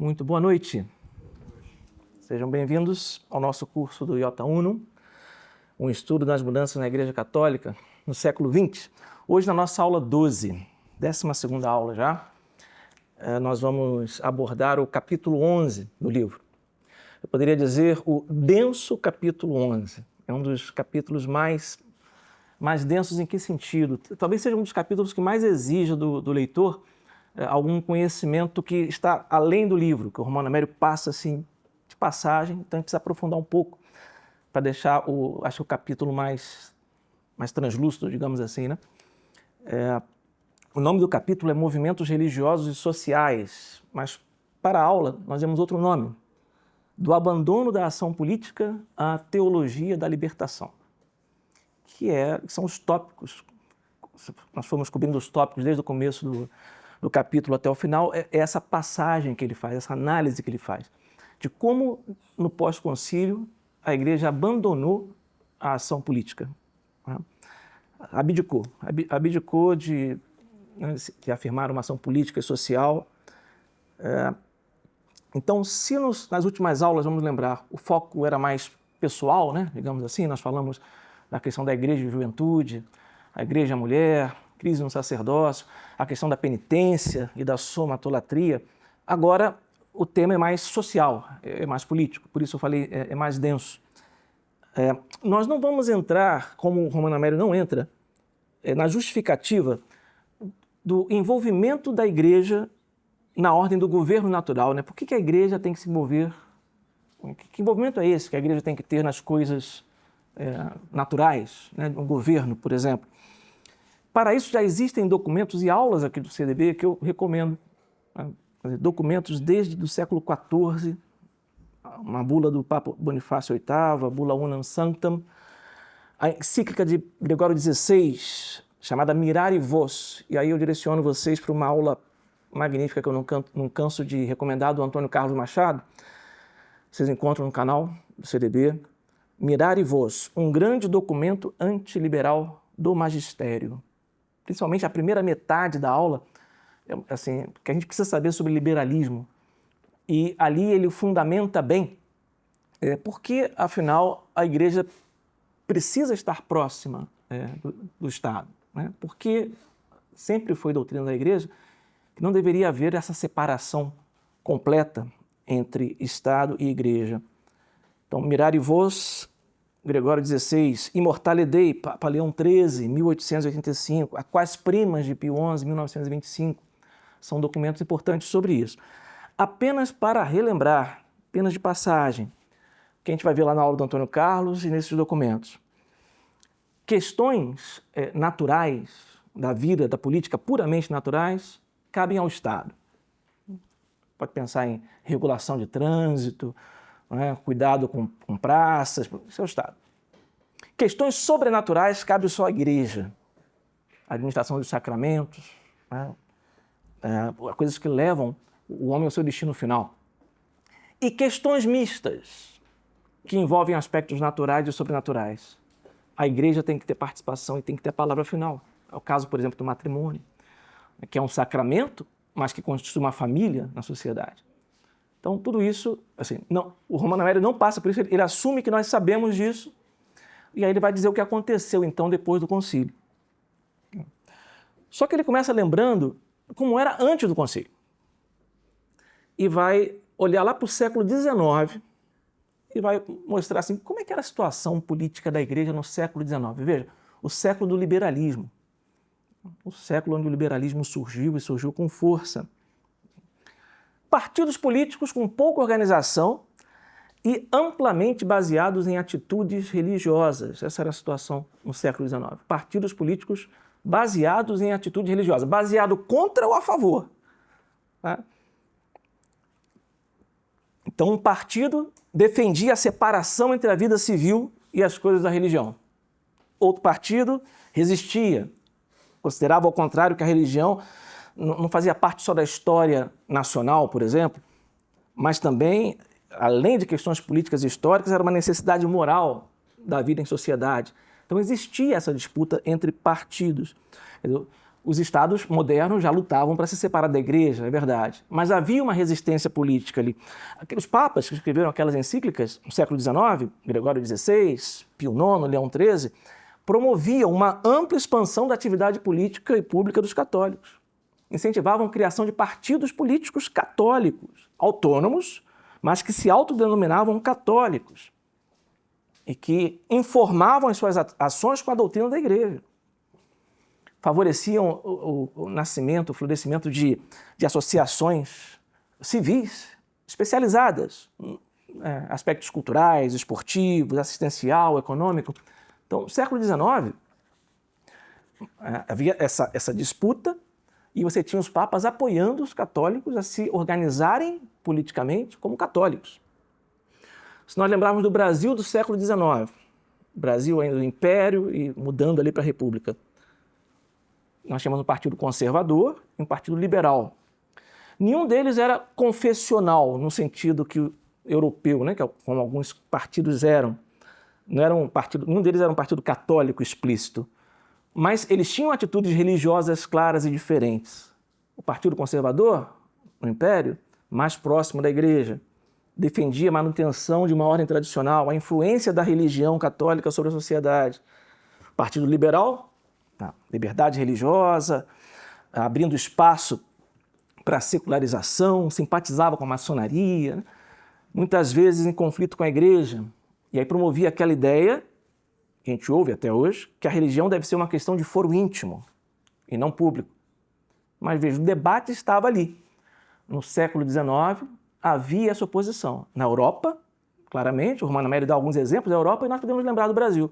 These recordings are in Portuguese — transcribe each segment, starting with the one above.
Muito boa noite. Sejam bem-vindos ao nosso curso do Iota Unum, um estudo das mudanças na Igreja Católica no século XX. Hoje, na nossa aula 12, 12ª aula já, nós vamos abordar o capítulo 11 do livro. Eu poderia dizer o denso capítulo 11. É um dos capítulos mais densos em que sentido? Talvez seja um dos capítulos que mais exija do leitor algum conhecimento que está além do livro, que o Romano Amério passa assim de passagem, então a gente precisa aprofundar um pouco para deixar o capítulo mais translúcido, digamos assim, né? O nome do capítulo é Movimentos Religiosos e Sociais, mas para a aula nós temos outro nome, do abandono da ação política à teologia da libertação, que são os tópicos. Nós fomos cobrindo os tópicos desde o começo do capítulo até o final, é essa passagem que ele faz, essa análise que ele faz, de como no pós-concílio a Igreja abandonou a ação política, né? Abdicou de afirmar uma ação política e social. Então, se nas últimas aulas, vamos lembrar, o foco era mais pessoal, né? Digamos assim, nós falamos da questão da igreja e juventude, a igreja e a mulher, crise no sacerdócio, a questão da penitência e da somatolatria. Agora, o tema é mais social, é mais político, por isso eu falei, é mais denso. Nós não vamos entrar, como o Romano Amério não entra, na justificativa do envolvimento da igreja na ordem do governo natural, né? Por que a igreja tem que se mover? Que envolvimento é esse que a igreja tem que ter nas coisas naturais, né? No governo, por exemplo? Para isso já existem documentos e aulas aqui do CDB que eu recomendo, né? Documentos desde o século XIV, uma bula do Papa Bonifácio VIII, a bula Unam Sanctam, a encíclica de Gregório XVI, chamada Mirari Vos, e aí eu direciono vocês para uma aula magnífica que eu não canso de recomendar, do Antônio Carlos Machado. Vocês encontram no canal do CDB. Mirari Vos, um grande documento antiliberal do magistério. Principalmente a primeira metade da aula, assim, que a gente precisa saber sobre liberalismo. E ali ele fundamenta bem porque, afinal, a igreja precisa estar próxima do Estado, né? Porque sempre foi doutrina da igreja que não deveria haver essa separação completa entre Estado e igreja. Então, Mirari Vos, Gregório XVI, Immortale Dei, Papa Leão XIII, 1885, a Quais Primas de Pio XI, 1925, são documentos importantes sobre isso. Apenas para relembrar, apenas de passagem, que a gente vai ver lá na aula do Antônio Carlos e nesses documentos. Questões naturais da vida, da política, puramente naturais, cabem ao Estado. Pode pensar em regulação de trânsito, né? Cuidado com praças, isso é o Estado. Questões sobrenaturais cabem só à igreja. A administração dos sacramentos, né? Coisas que levam o homem ao seu destino final. E questões mistas, que envolvem aspectos naturais e sobrenaturais. A igreja tem que ter participação e tem que ter a palavra final. É o caso, por exemplo, do matrimônio, que é um sacramento, mas que constitui uma família na sociedade. Então, tudo isso, assim, o Romano Amério não passa por isso, ele assume que nós sabemos disso, e aí ele vai dizer o que aconteceu, então, depois do concílio. Só que ele começa lembrando como era antes do concílio. E vai olhar lá para o século XIX e vai mostrar assim, como é que era a situação política da igreja no século XIX. Veja, o século do liberalismo. O século onde o liberalismo surgiu e surgiu com força. Partidos políticos com pouca organização e amplamente baseados em atitudes religiosas. Essa era a situação no século XIX. Partidos políticos baseados em atitude religiosa, baseado contra ou a favor. Tá? Então, um partido defendia a separação entre a vida civil e as coisas da religião. Outro partido resistia, considerava ao contrário que a religião não fazia parte só da história nacional, por exemplo, mas também, além de questões políticas e históricas, era uma necessidade moral da vida em sociedade. Então existia essa disputa entre partidos. Os estados modernos já lutavam para se separar da igreja, é verdade. Mas havia uma resistência política ali. Aqueles papas que escreveram aquelas encíclicas no século XIX, Gregório XVI, Pio IX, Leão XIII, promoviam uma ampla expansão da atividade política e pública dos católicos. Incentivavam a criação de partidos políticos católicos, autônomos, mas que se autodenominavam católicos e que informavam as suas ações com a doutrina da igreja. Favoreciam o nascimento, o florescimento de associações civis especializadas, aspectos culturais, esportivos, assistencial, econômico. Então, no século XIX, havia essa disputa e você tinha os papas apoiando os católicos a se organizarem politicamente como católicos. Se nós lembrarmos do Brasil do século XIX, Brasil ainda do Império e mudando ali para a República, nós tínhamos um partido conservador e um partido liberal. Nenhum deles era confessional, no sentido que europeu, né, como alguns partidos eram. Nenhum deles era um partido católico explícito, mas eles tinham atitudes religiosas claras e diferentes. O Partido Conservador, no Império, mais próximo da igreja, defendia a manutenção de uma ordem tradicional, a influência da religião católica sobre a sociedade. O Partido Liberal, a liberdade religiosa, abrindo espaço para a secularização, simpatizava com a maçonaria, né? Muitas vezes em conflito com a igreja, e aí promovia aquela ideia, que a gente ouve até hoje, que a religião deve ser uma questão de foro íntimo e não público. Mas veja, o debate estava ali. No século XIX havia essa oposição. Na Europa, claramente, o Romano Mério dá alguns exemplos da Europa e nós podemos lembrar do Brasil,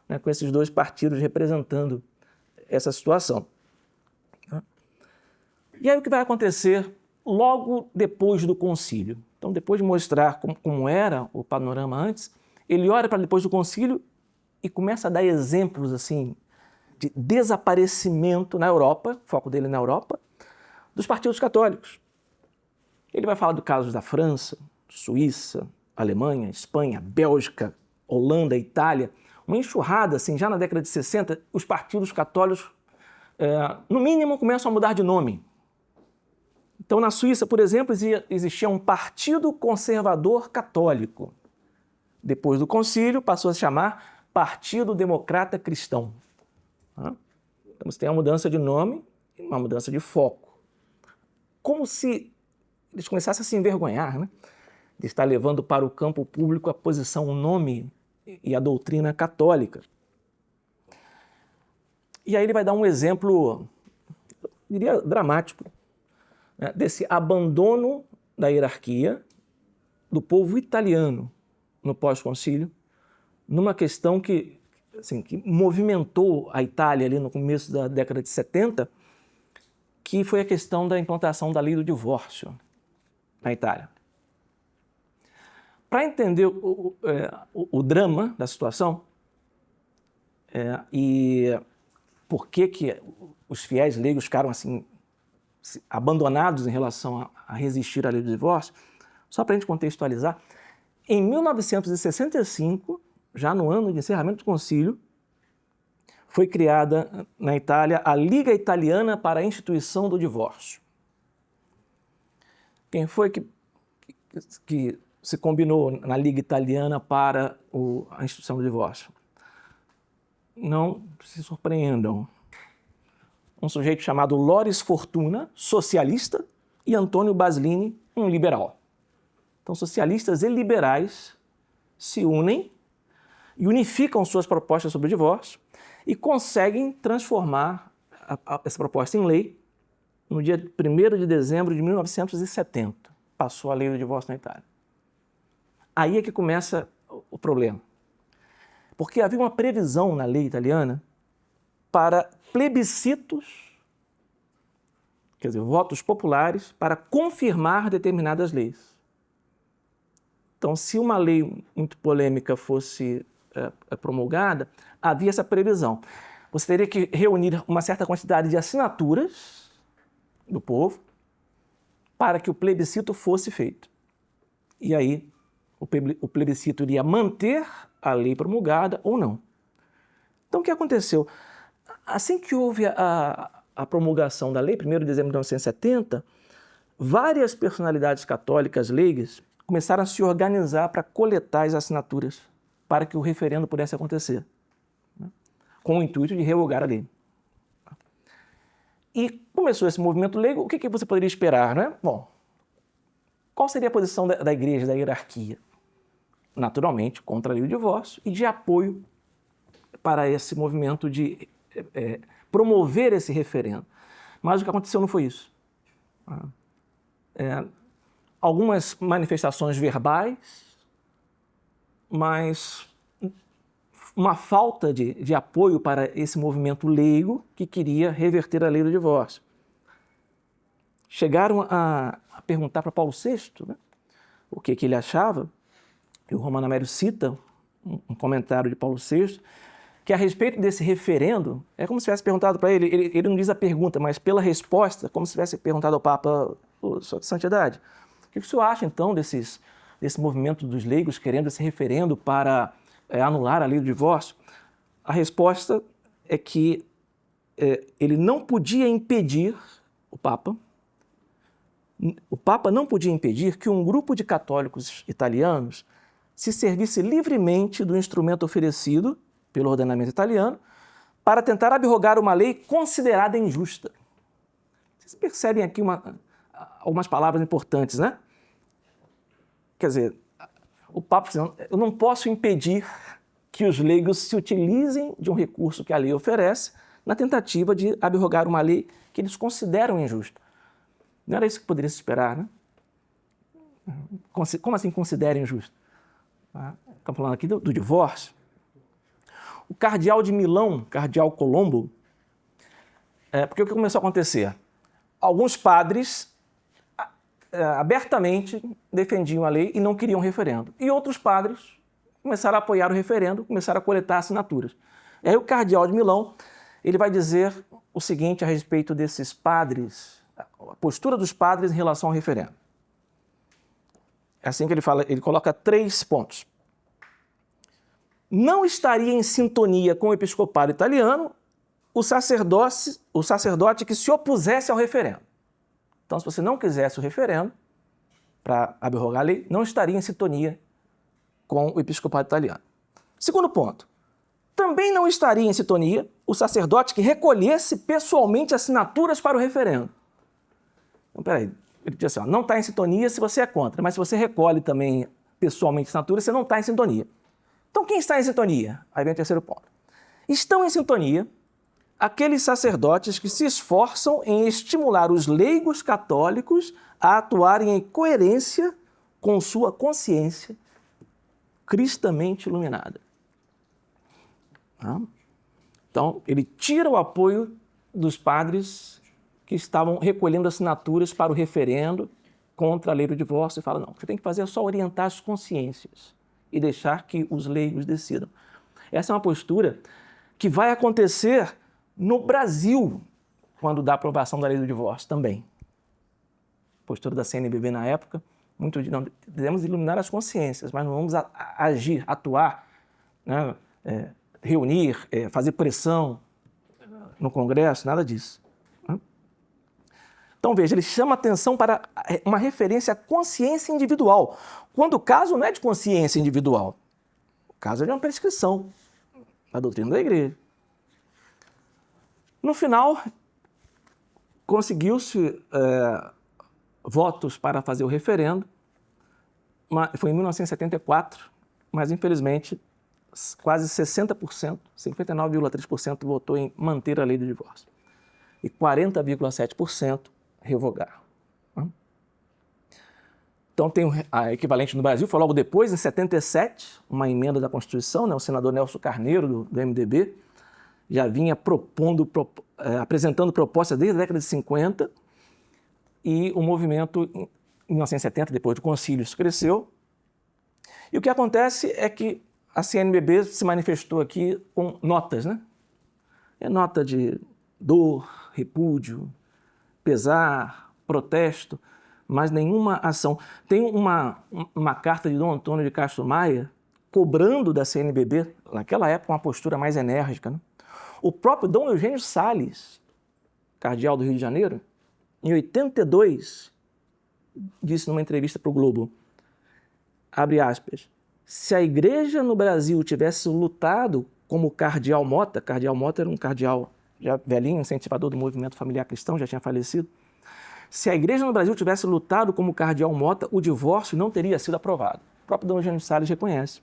né, com esses dois partidos representando essa situação. E aí o que vai acontecer logo depois do concílio? Então, depois de mostrar como era o panorama antes, ele olha para depois do concílio e começa a dar exemplos assim de desaparecimento na Europa, foco dele na Europa, dos partidos católicos. Ele vai falar do caso da França, Suíça, Alemanha, Espanha, Bélgica, Holanda, Itália, uma enxurrada, assim, já na década de 60, os partidos católicos, no mínimo, começam a mudar de nome. Então, na Suíça, por exemplo, existia um partido conservador católico. Depois do concílio, passou a se chamar Partido Democrata Cristão. Então, você tem uma mudança de nome e uma mudança de foco. Como se eles começassem a se envergonhar, né, de estar levando para o campo público a posição, o nome e a doutrina católica. E aí ele vai dar um exemplo, eu diria, dramático, né, desse abandono da hierarquia do povo italiano no pós-concílio, numa questão que movimentou a Itália ali no começo da década de 70, que foi a questão da implantação da lei do divórcio na Itália. Para entender o drama da situação e por que os fiéis leigos ficaram assim abandonados em relação a resistir à lei do divórcio, só para a gente contextualizar, em 1965, já no ano de encerramento do concílio, foi criada na Itália a Liga Italiana para a Instituição do Divórcio. Quem foi que se combinou na Liga Italiana para a instituição do divórcio? Não se surpreendam. Um sujeito chamado Loris Fortuna, socialista, e Antônio Baslini, um liberal. Então, socialistas e liberais se unem e unificam suas propostas sobre o divórcio e conseguem transformar essa proposta em lei no dia 1º de dezembro de 1970. Passou a lei do divórcio na Itália. Aí é que começa o problema. Porque havia uma previsão na lei italiana para plebiscitos, quer dizer, votos populares, para confirmar determinadas leis. Então, se uma lei muito polêmica fosse promulgada, havia essa previsão. Você teria que reunir uma certa quantidade de assinaturas do povo para que o plebiscito fosse feito. E aí, o plebiscito iria manter a lei promulgada ou não. Então, o que aconteceu? Assim que houve a a promulgação da lei, 1º de dezembro de 1970, várias personalidades católicas leigas começaram a se organizar para coletar as assinaturas para que o referendo pudesse acontecer, né, com o intuito de revogar a lei. E começou esse movimento leigo, o que você poderia esperar, né? Bom, qual seria a posição da igreja, da hierarquia? Naturalmente, contra a lei do divórcio e de apoio para esse movimento de promover esse referendo. Mas o que aconteceu não foi isso. Algumas manifestações verbais, mas uma falta de apoio para esse movimento leigo que queria reverter a lei do divórcio. Chegaram a perguntar para Paulo VI, né, o que ele achava, e o Romano Amério cita um comentário de Paulo VI, que a respeito desse referendo, é como se tivesse perguntado para ele não diz a pergunta, mas pela resposta, como se tivesse perguntado ao Papa, Sua Santidade, o que o senhor acha então desse movimento dos leigos querendo esse referendo para anular a lei do divórcio? A resposta é que ele não podia impedir, o Papa não podia impedir que um grupo de católicos italianos se servisse livremente do instrumento oferecido pelo ordenamento italiano para tentar abrogar uma lei considerada injusta. Vocês percebem aqui algumas palavras importantes, né? Quer dizer, o Papa dizendo, eu não posso impedir que os leigos se utilizem de um recurso que a lei oferece na tentativa de abrogar uma lei que eles consideram injusta. Não era isso que poderia se esperar, né? Como assim considera injusto? Estamos falando aqui do divórcio. O cardeal de Milão, cardeal Colombo, porque o que começou a acontecer? Alguns padres abertamente defendiam a lei e não queriam referendo. E outros padres começaram a apoiar o referendo, começaram a coletar assinaturas. E aí o cardeal de Milão, ele vai dizer o seguinte a respeito desses padres, a postura dos padres em relação ao referendo. É assim que ele fala, ele coloca 3 pontos. Não estaria em sintonia com o episcopado italiano o sacerdote que se opusesse ao referendo. Então, se você não quisesse o referendo para abrogar a lei, não estaria em sintonia com o episcopado italiano. Segundo ponto, também não estaria em sintonia o sacerdote que recolhesse pessoalmente assinaturas para o referendo. Então, peraí, ele diz assim, não está em sintonia se você é contra, mas se você recolhe também pessoalmente assinaturas, você não está em sintonia. Então, quem está em sintonia? Aí vem o terceiro ponto. Estão em sintonia aqueles sacerdotes que se esforçam em estimular os leigos católicos a atuarem em coerência com sua consciência cristamente iluminada. Então, ele tira o apoio dos padres que estavam recolhendo assinaturas para o referendo contra a lei do divórcio e fala, não, o que você tem que fazer é só orientar as consciências e deixar que os leigos decidam. Essa é uma postura que vai acontecer no Brasil, quando dá a aprovação da lei do divórcio também. Postura da CNBB na época, muito de não devemos iluminar as consciências, mas não vamos agir, atuar, né, reunir, fazer pressão no Congresso, nada disso. Então, veja, ele chama atenção para uma referência à consciência individual, quando o caso não é de consciência individual. O caso é de uma prescrição da doutrina da igreja. No final, conseguiu-se votos para fazer o referendo, foi em 1974, mas infelizmente quase 60%, 59,3% votou em manter a lei do divórcio e 40,7% revogar. Então tem a equivalente no Brasil, foi logo depois, em 77, uma emenda da Constituição, né, o senador Nelson Carneiro, do MDB, já vinha apresentando propostas desde a década de 50, e o movimento, em 1970, depois do concílio, isso cresceu. E o que acontece é que a CNBB se manifestou aqui com notas, né? Nota de dor, repúdio, pesar, protesto, mas nenhuma ação. Tem uma carta de Dom Antônio de Castro Maia cobrando da CNBB, naquela época, uma postura mais enérgica, né? O próprio Dom Eugênio Salles cardeal do Rio de Janeiro, em 82, disse numa entrevista para o Globo, abre aspas, se a igreja no Brasil tivesse lutado como o cardeal Mota era um cardeal já velhinho, incentivador do movimento familiar cristão, já tinha falecido, se a igreja no Brasil tivesse lutado como o cardeal Mota, o divórcio não teria sido aprovado. O próprio Dom Eugênio de Sales reconhece.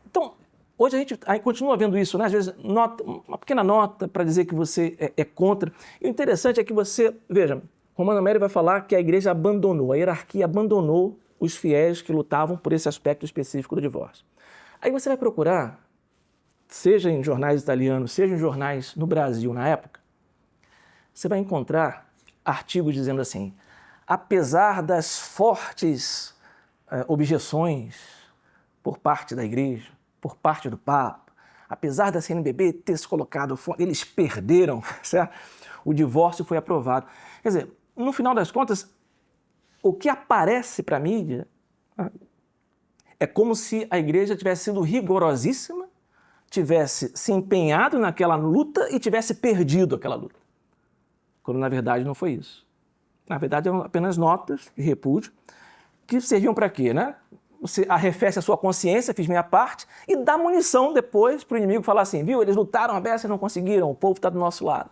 Então, hoje a gente continua vendo isso, né? Às vezes, uma pequena nota para dizer que você é contra. E o interessante é que você, veja, Romano Amério vai falar que a igreja abandonou, a hierarquia abandonou os fiéis que lutavam por esse aspecto específico do divórcio. Aí você vai procurar, seja em jornais italianos, seja em jornais no Brasil na época, você vai encontrar artigos dizendo assim, apesar das fortes objeções por parte da igreja, por parte do Papa, apesar da CNBB ter se colocado, eles perderam, certo? O divórcio foi aprovado. Quer dizer, no final das contas, o que aparece para a mídia é como se a igreja tivesse sido rigorosíssima, tivesse se empenhado naquela luta e tivesse perdido aquela luta. Quando, na verdade, não foi isso. Na verdade, eram apenas notas de repúdio que serviam para quê, né? Você arrefece a sua consciência, fiz minha parte, e dá munição depois para o inimigo falar assim, viu, eles lutaram a beça e não conseguiram, o povo está do nosso lado.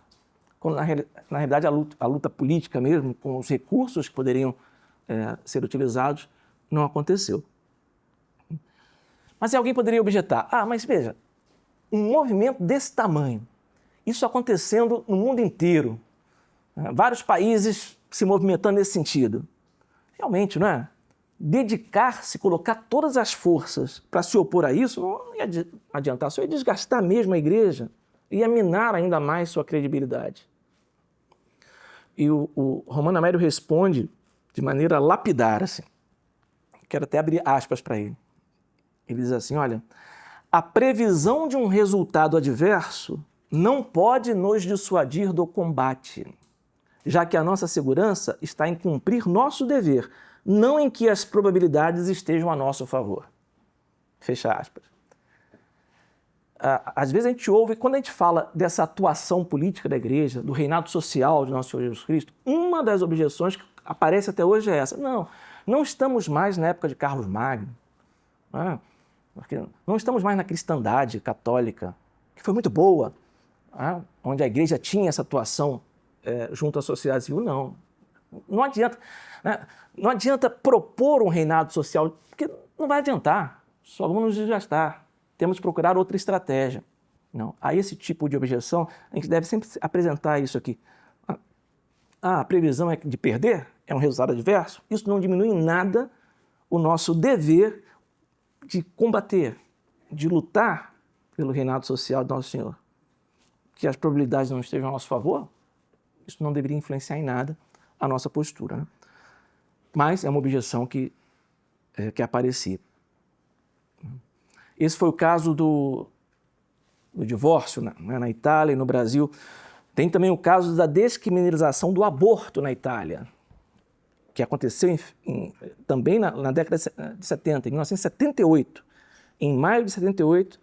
Quando, na realidade, a luta política mesmo, com os recursos que poderiam ser utilizados, não aconteceu. Mas alguém poderia objetar, mas veja, um movimento desse tamanho, isso acontecendo no mundo inteiro, vários países se movimentando nesse sentido. Realmente, não é? Dedicar-se, colocar todas as forças para se opor a isso, não ia adiantar, só ia desgastar mesmo a igreja, ia minar ainda mais sua credibilidade. E o Romano Amério responde de maneira lapidar, assim. Quero até abrir aspas para ele. Ele diz assim, olha, a previsão de um resultado adverso não pode nos dissuadir do combate, já que a nossa segurança está em cumprir nosso dever, não em que as probabilidades estejam a nosso favor. Fecha aspas. Às vezes a gente ouve, quando a gente fala dessa atuação política da igreja, do reinado social de nosso Senhor Jesus Cristo, uma das objeções que aparece até hoje é essa. Não estamos mais na época de Carlos Magno, porque não estamos mais na cristandade católica, que foi muito boa, onde a igreja tinha essa atuação junto à sociedade civil, não. Não adianta, né? Não adianta propor um reinado social, porque não vai adiantar, só vamos nos desgastar. Temos que procurar outra estratégia. Não. A esse tipo de objeção, a gente deve sempre apresentar isso aqui. A previsão é de perder, é um resultado adverso, isso não diminui em nada o nosso dever de combater, de lutar pelo reinado social do nosso Senhor. Que as probabilidades não estejam a nosso favor, isso não deveria influenciar em nada a nossa postura. Né? Mas é uma objeção que aparecia. Esse foi o caso do divórcio na Itália e no Brasil. Tem também o caso da descriminalização do aborto na Itália, que aconteceu também na década de 70, em 1978. Em maio de 78,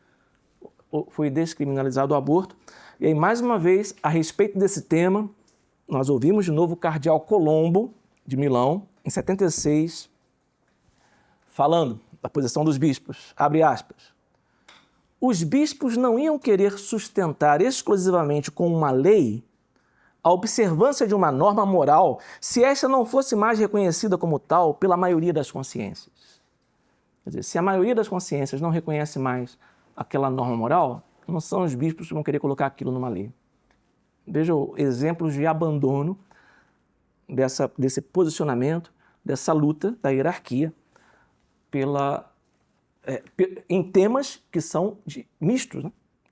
foi descriminalizado o aborto. E aí, mais uma vez, a respeito desse tema, nós ouvimos de novo o cardeal Colombo, de Milão, em 76, falando da posição dos bispos, abre aspas. Os bispos não iam querer sustentar exclusivamente com uma lei a observância de uma norma moral se esta não fosse mais reconhecida como tal pela maioria das consciências. Quer dizer, se a maioria das consciências não reconhece mais aquela norma moral, não são os bispos que vão querer colocar aquilo numa lei. Vejam exemplos de abandono desse posicionamento, dessa luta da hierarquia em temas que são mistos, né?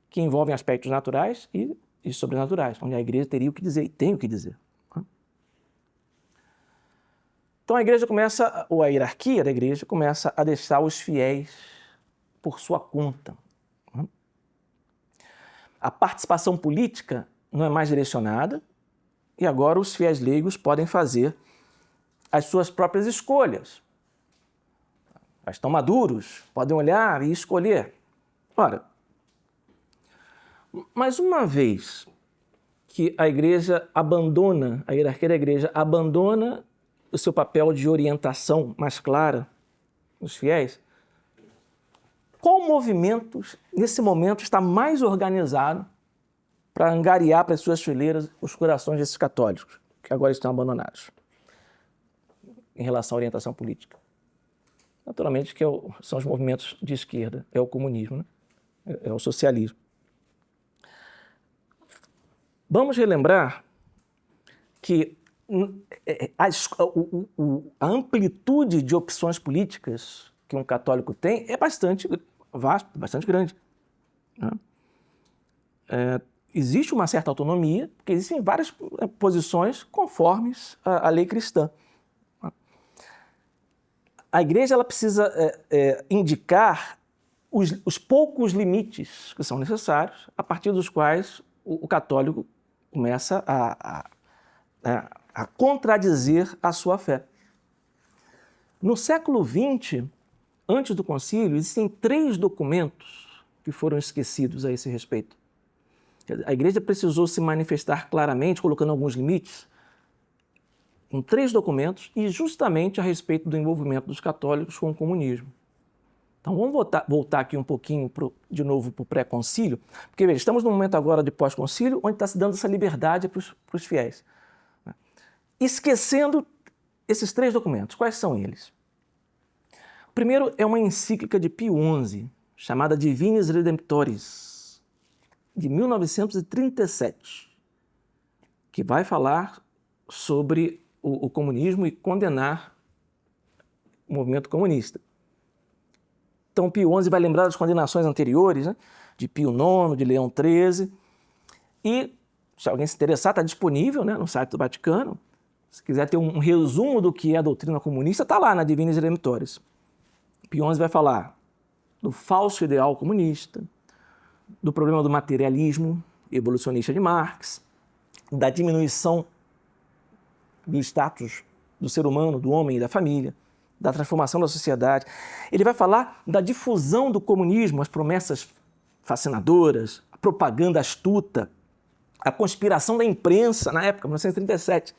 Que envolvem aspectos naturais e sobrenaturais, onde a igreja teria o que dizer e tem o que dizer. Então a igreja começa, ou a hierarquia da igreja começa a deixar os fiéis por sua conta. A participação política não é mais direcionada e agora os fiéis leigos podem fazer as suas próprias escolhas. Já estão maduros, podem olhar e escolher. Ora, mas uma vez que a igreja abandona, a hierarquia da igreja abandona o seu papel de orientação mais clara dos fiéis, qual movimento, nesse momento, está mais organizado para angariar para as suas fileiras os corações desses católicos, que agora estão abandonados, em relação à orientação política? Naturalmente que são os movimentos de esquerda, é o comunismo, né? É o socialismo. Vamos relembrar que a amplitude de opções políticas que um católico tem é bastante vasto, bastante grande, né? Existe uma certa autonomia, porque existem várias posições conformes à lei cristã. A igreja ela precisa indicar os poucos limites que são necessários, a partir dos quais o católico começa a contradizer a sua fé. No século XX, antes do concílio, existem 3 documentos que foram esquecidos a esse respeito. A igreja precisou se manifestar claramente, colocando alguns limites, com 3 documentos, e justamente a respeito do envolvimento dos católicos com o comunismo. Então vamos voltar aqui um pouquinho de novo para o pré-concílio, porque veja, estamos num momento agora de pós-concílio, onde está se dando essa liberdade para os fiéis, né? Esquecendo esses 3 documentos. Quais são eles? O primeiro é uma encíclica de Pio XI, chamada Divinis Redemptoris, de 1937, que vai falar sobre o comunismo e condenar o movimento comunista. Então, Pio XI vai lembrar das condenações anteriores, né, de Pio IX, de Leão XIII, e, se alguém se interessar, está disponível, né, no site do Vaticano. Se quiser ter um resumo do que é a doutrina comunista, está lá na Divinis Redemptoris. Pio XI vai falar do falso ideal comunista, do problema do materialismo evolucionista de Marx, da diminuição do status do ser humano, do homem e da família, da transformação da sociedade. Ele vai falar da difusão do comunismo, as promessas fascinadoras, a propaganda astuta, a conspiração da imprensa na época, 1937, o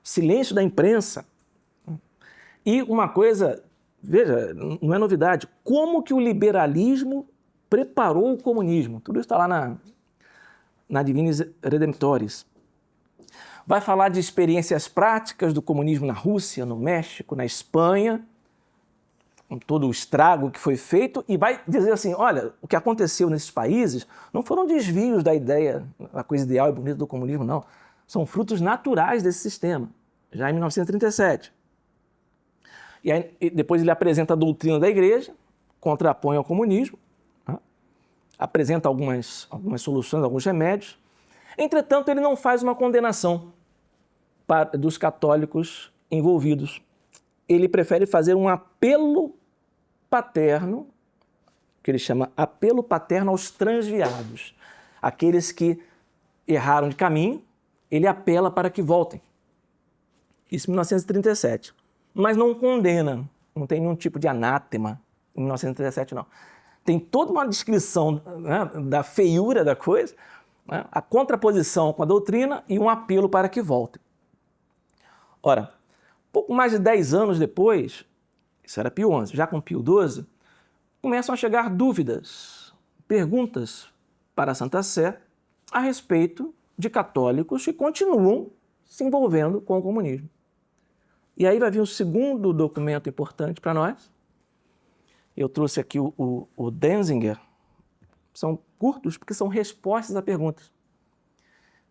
silêncio da imprensa. E uma coisa, veja, não é novidade, como que o liberalismo preparou o comunismo. Tudo isso está lá na Divinis Redemptoris. Vai falar de experiências práticas do comunismo na Rússia, no México, na Espanha, com todo o estrago que foi feito, e vai dizer assim, olha, o que aconteceu nesses países não foram desvios da ideia, da coisa ideal e bonita do comunismo, não. São frutos naturais desse sistema, já em 1937. E aí, depois ele apresenta a doutrina da igreja, contrapõe ao comunismo, né? Apresenta algumas soluções, alguns remédios. Entretanto, ele não faz uma condenação dos católicos envolvidos. Ele prefere fazer um apelo paterno, que ele chama apelo paterno aos transviados, aqueles que erraram de caminho, ele apela para que voltem. Isso em 1937. Mas não condena, não tem nenhum tipo de anátema em 1937, não. Tem toda uma descrição, né, da feiura da coisa, né, a contraposição com a doutrina e um apelo para que voltem. Ora, pouco mais de 10 anos depois, isso era Pio XI, já com Pio XII, começam a chegar dúvidas, perguntas para a Santa Sé a respeito de católicos que continuam se envolvendo com o comunismo. E aí vai vir o segundo documento importante para nós. Eu trouxe aqui o Denzinger. São curtos porque são respostas a perguntas.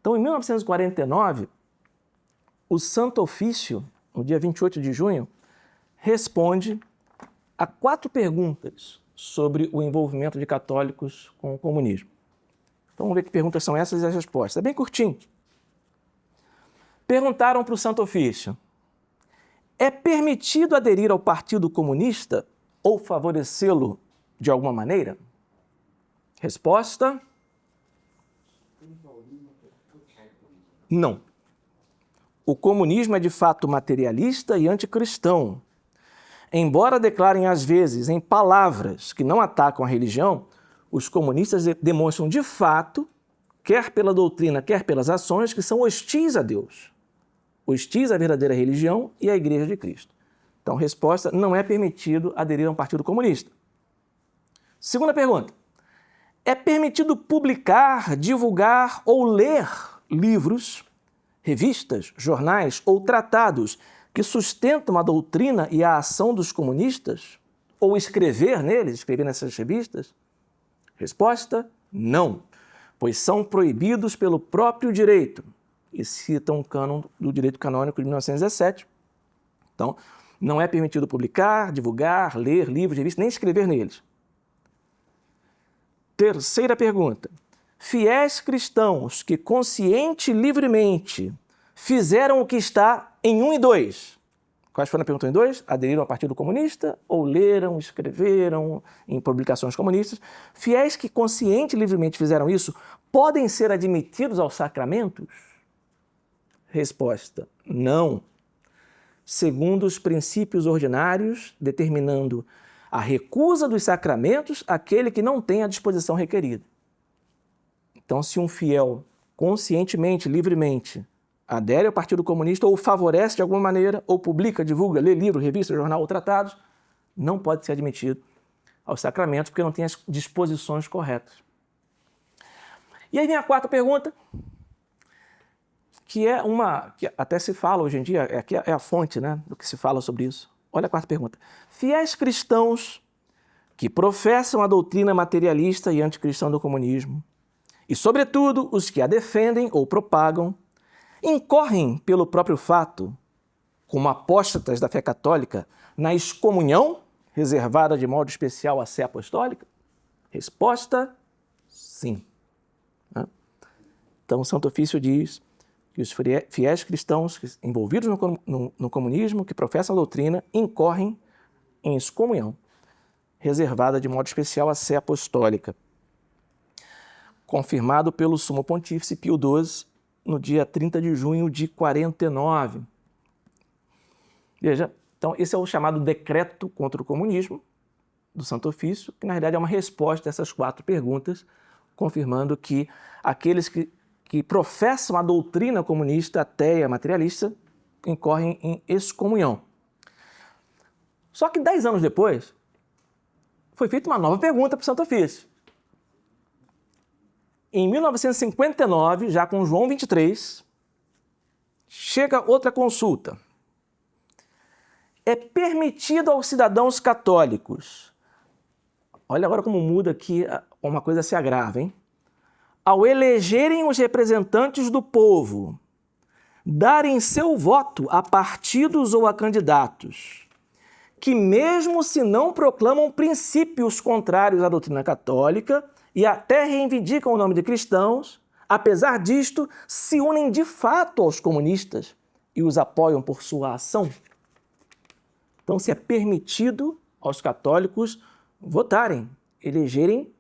Então, em 1949, o Santo Ofício, no dia 28 de junho, responde a 4 perguntas sobre o envolvimento de católicos com o comunismo. Então, vamos ver que perguntas são essas e as respostas. É bem curtinho. Perguntaram para o Santo Ofício: é permitido aderir ao Partido Comunista ou favorecê-lo de alguma maneira? Resposta: não. O comunismo é de fato materialista e anticristão. Embora declarem às vezes em palavras que não atacam a religião, os comunistas demonstram de fato quer pela doutrina, quer pelas ações, que são hostis a Deus, hostis à verdadeira religião e à Igreja de Cristo. Então, resposta, não é permitido aderir a um partido comunista. Segunda pergunta, é permitido publicar, divulgar ou ler livros, revistas, jornais ou tratados que sustentam a doutrina e a ação dos comunistas? Ou escrever neles, escrever nessas revistas? Resposta, não, pois são proibidos pelo próprio direito. E citam o cânon do direito canônico de 1917. Então, não é permitido publicar, divulgar, ler livros, revistas, nem escrever neles. Terceira pergunta. Fiéis cristãos que consciente e livremente fizeram o que está em 1 e 2. Quais foram a pergunta 1 e 2? Aderiram ao Partido Comunista ou leram, escreveram em publicações comunistas? Fiéis que consciente e livremente fizeram isso podem ser admitidos aos sacramentos? Resposta, não. Segundo os princípios ordinários, determinando a recusa dos sacramentos àquele que não tem a disposição requerida. Então, se um fiel conscientemente, livremente, adere ao Partido Comunista ou favorece de alguma maneira, ou publica, divulga, lê livro, revista, jornal ou tratados, não pode ser admitido aos sacramentos porque não tem as disposições corretas. E aí vem a quarta pergunta, que é uma que até se fala hoje em dia, é a fonte, né, do que se fala sobre isso. Olha a quarta pergunta. Fiéis cristãos que professam a doutrina materialista e anticristã do comunismo, e, sobretudo, os que a defendem ou propagam, incorrem pelo próprio fato, como apóstatas da fé católica, na excomunhão, reservada de modo especial à sé apostólica? Resposta, sim. Então, o Santo Ofício diz que os fiéis cristãos envolvidos no comunismo, que professam a doutrina, incorrem em excomunhão, reservada de modo especial à sé apostólica. Confirmado pelo Sumo Pontífice Pio XII, no dia 30 de junho de 49. Veja, então esse é o chamado Decreto contra o Comunismo, do Santo Ofício, que na realidade é uma resposta a essas 4 perguntas, confirmando que aqueles que professam a doutrina comunista, ateia, materialista, incorrem em excomunhão. Só que 10 anos depois, foi feita uma nova pergunta para o Santo Ofício. Em 1959, já com João 23, chega outra consulta. É permitido aos cidadãos católicos, olha agora como muda aqui, uma coisa se agrava, hein? Ao elegerem os representantes do povo, darem seu voto a partidos ou a candidatos, que mesmo se não proclamam princípios contrários à doutrina católica e até reivindicam o nome de cristãos, apesar disto, se unem de fato aos comunistas e os apoiam por sua ação. Então, se é permitido aos católicos votarem, elegerem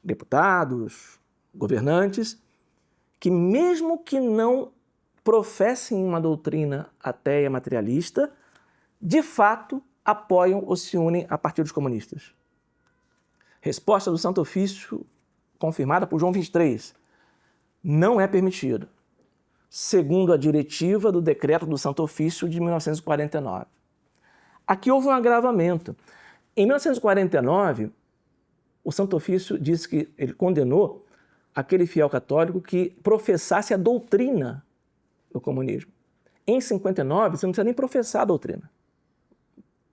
deputados, governantes, que mesmo que não professem uma doutrina ateia materialista, de fato apoiam ou se unem a partidos comunistas. Resposta do Santo Ofício, confirmada por João 23. Não é permitido, segundo a diretiva do Decreto do Santo Ofício de 1949. Aqui houve um agravamento. Em 1949, o Santo Ofício disse que ele condenou aquele fiel católico que professasse a doutrina do comunismo. Em 59, você não precisa nem professar a doutrina.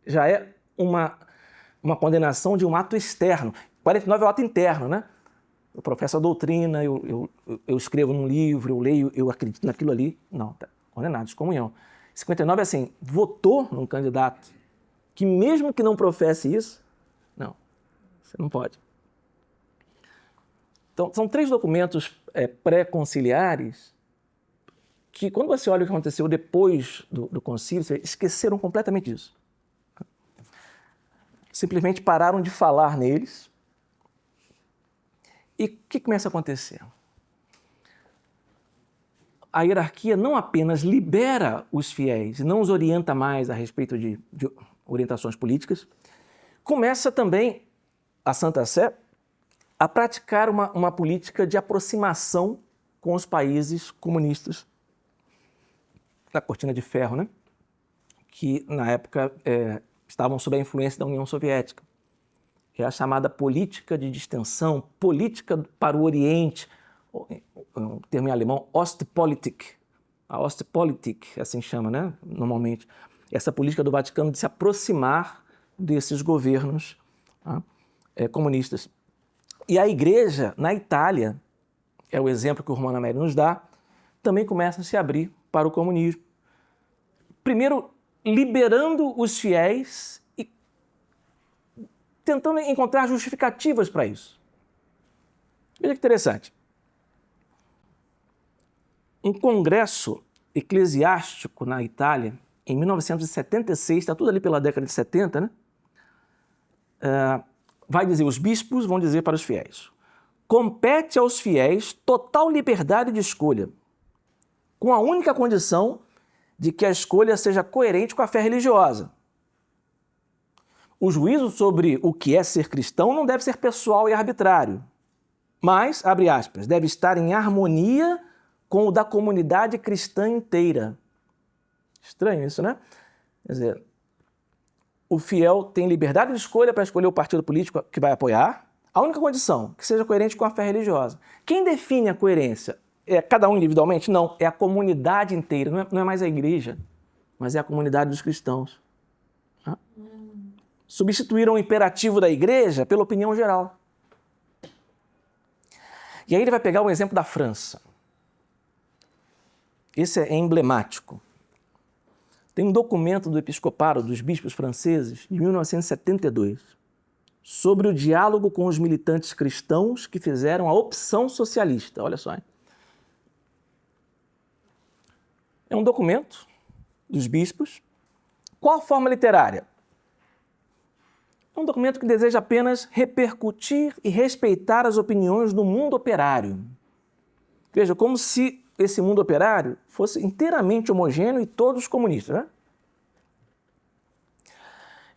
Já é uma condenação de um ato externo. 49 é o ato interno, né? Eu professo a doutrina, eu escrevo num livro, eu leio, eu acredito naquilo ali. Não, tá condenado, excomunhão. 59 é assim, votou num candidato que mesmo que não professe isso, não, você não pode. Então, são 3 documentos pré-conciliares que, quando você olha o que aconteceu depois do concílio, esqueceram completamente disso. Simplesmente pararam de falar neles. E o que começa a acontecer? A hierarquia não apenas libera os fiéis e não os orienta mais a respeito de orientações políticas, começa também a Santa Sé a praticar uma política de aproximação com os países comunistas da Cortina de Ferro, né? Que na época estavam sob a influência da União Soviética, que é a chamada política de distensão, política para o Oriente, um termo em alemão, Ostpolitik. A Ostpolitik, assim chama, né? Normalmente. Essa política do Vaticano de se aproximar desses governos comunistas. E a Igreja, na Itália, é o exemplo que o Romano Amério nos dá, também começa a se abrir para o comunismo. Primeiro, liberando os fiéis e tentando encontrar justificativas para isso. Veja que interessante. Um congresso eclesiástico na Itália, em 1976, está tudo ali pela década de 70, né? Vai dizer, os bispos vão dizer para os fiéis: compete aos fiéis total liberdade de escolha, com a única condição de que a escolha seja coerente com a fé religiosa. O juízo sobre o que é ser cristão não deve ser pessoal e arbitrário, mas, abre aspas, deve estar em harmonia com o da comunidade cristã inteira. Estranho isso, né? Quer dizer, o fiel tem liberdade de escolha para escolher o partido político que vai apoiar, a única condição que seja coerente com a fé religiosa. Quem define a coerência? É cada um individualmente? Não, é a comunidade inteira, não é mais a igreja, mas é a comunidade dos cristãos. Substituíram o imperativo da igreja pela opinião geral. E aí ele vai pegar o exemplo da França. Esse é emblemático. Tem um documento do episcopado dos bispos franceses, de 1972, sobre o diálogo com os militantes cristãos que fizeram a opção socialista. Olha só, hein? É um documento dos bispos. Qual a forma literária? É um documento que deseja apenas repercutir e respeitar as opiniões do mundo operário. Veja, como se esse mundo operário fosse inteiramente homogêneo e todos comunistas, né?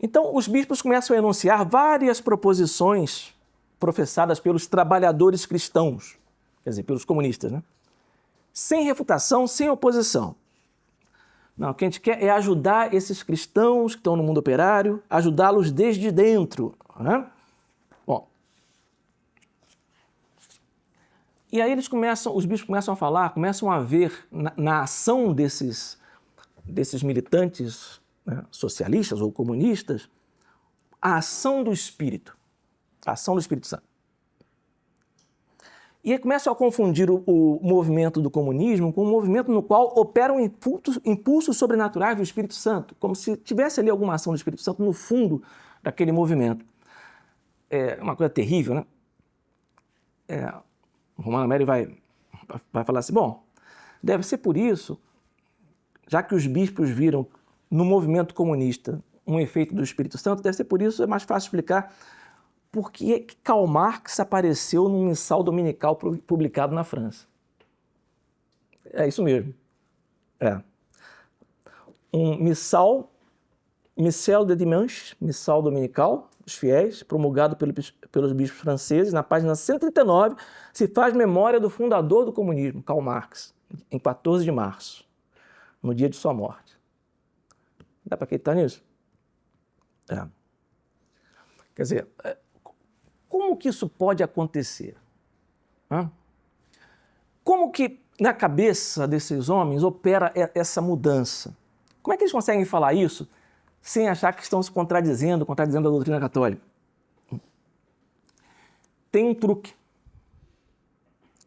Então, os bispos começam a enunciar várias proposições professadas pelos trabalhadores cristãos, quer dizer, pelos comunistas, né? Sem refutação, sem oposição. Não, o que a gente quer é ajudar esses cristãos que estão no mundo operário, ajudá-los desde dentro, né? Bom, e aí os bispos começam a falar, começam a ver na ação desses militantes, né, socialistas ou comunistas, a ação do Espírito Santo. E aí começam a confundir o movimento do comunismo com um movimento no qual operam impulsos sobrenaturais do Espírito Santo, como se tivesse ali alguma ação do Espírito Santo no fundo daquele movimento. É uma coisa terrível, né? O Romano Amério vai falar assim, bom, deve ser por isso, já que os bispos viram no movimento comunista um efeito do Espírito Santo, deve ser por isso, é mais fácil explicar por que Karl Marx apareceu num missal dominical publicado na França. É isso mesmo. Um missal de dimanche, missal dominical, os fiéis, promulgado pelos bispos franceses, na página 139, se faz memória do fundador do comunismo, Karl Marx, em 14 de março, no dia de sua morte. Dá para acreditar nisso? Quer dizer, como que isso pode acontecer? Como que na cabeça desses homens opera essa mudança? Como é que eles conseguem falar isso sem achar que estão se contradizendo a doutrina católica? Tem um truque.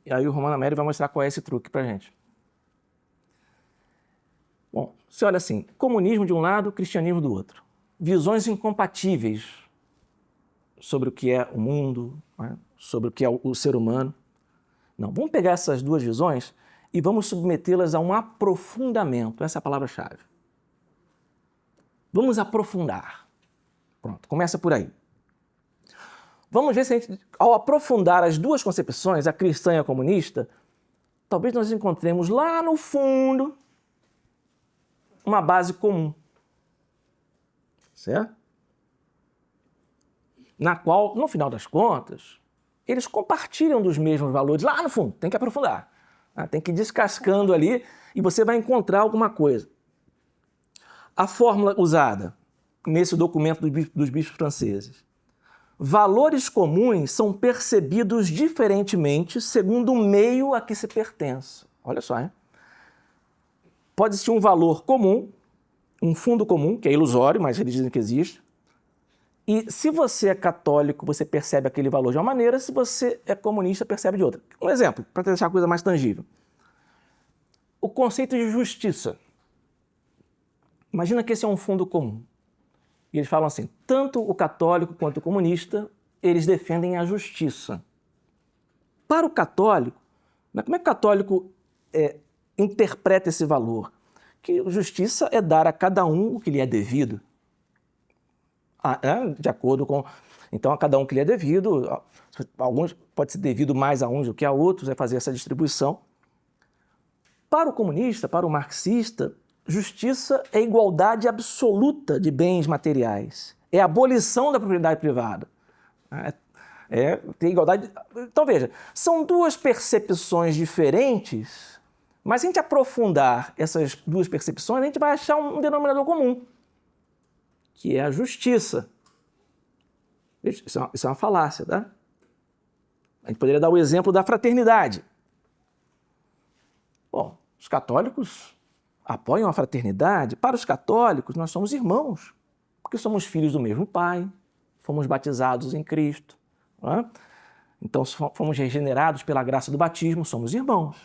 E aí o Romano Amério vai mostrar qual é esse truque para a gente. Bom, você olha assim, comunismo de um lado, cristianismo do outro. Visões incompatíveis sobre o que é o mundo, né? Sobre o que é o ser humano. Não, vamos pegar essas duas visões e vamos submetê-las a um aprofundamento. Essa é a palavra-chave. Vamos aprofundar. Pronto, começa por aí. Vamos ver se a gente, ao aprofundar as duas concepções, a cristã e a comunista, talvez nós encontremos lá no fundo uma base comum. Certo? Na qual, no final das contas, eles compartilham dos mesmos valores lá no fundo. Tem que aprofundar. Tem que ir descascando ali e você vai encontrar alguma coisa. A fórmula usada nesse documento dos bispos franceses. Valores comuns são percebidos diferentemente segundo o meio a que se pertence. Olha só, hein? Pode existir um valor comum, um fundo comum, que é ilusório, mas eles dizem que existe. E se você é católico, você percebe aquele valor de uma maneira, se você é comunista, percebe de outra. Um exemplo, para deixar a coisa mais tangível. O conceito de justiça. Imagina que esse é um fundo comum. E eles falam assim, tanto o católico quanto o comunista, eles defendem a justiça. Para o católico, como é que o católico interpreta esse valor? Que justiça é dar a cada um o que lhe é devido. De acordo com... Então, a cada um que lhe é devido, alguns pode ser devido mais a uns do que a outros, é fazer essa distribuição. Para o comunista, para o marxista, justiça é igualdade absoluta de bens materiais. É a abolição da propriedade privada. Tem igualdade... Então, veja, são duas percepções diferentes, mas se a gente aprofundar essas duas percepções, a gente vai achar um denominador comum, que é a justiça. Isso é uma falácia, tá? A gente poderia dar o exemplo da fraternidade. Bom, os católicos apoiam a fraternidade. Para os católicos, nós somos irmãos, porque somos filhos do mesmo Pai, fomos batizados em Cristo. Não é? Então, fomos regenerados pela graça do batismo, somos irmãos.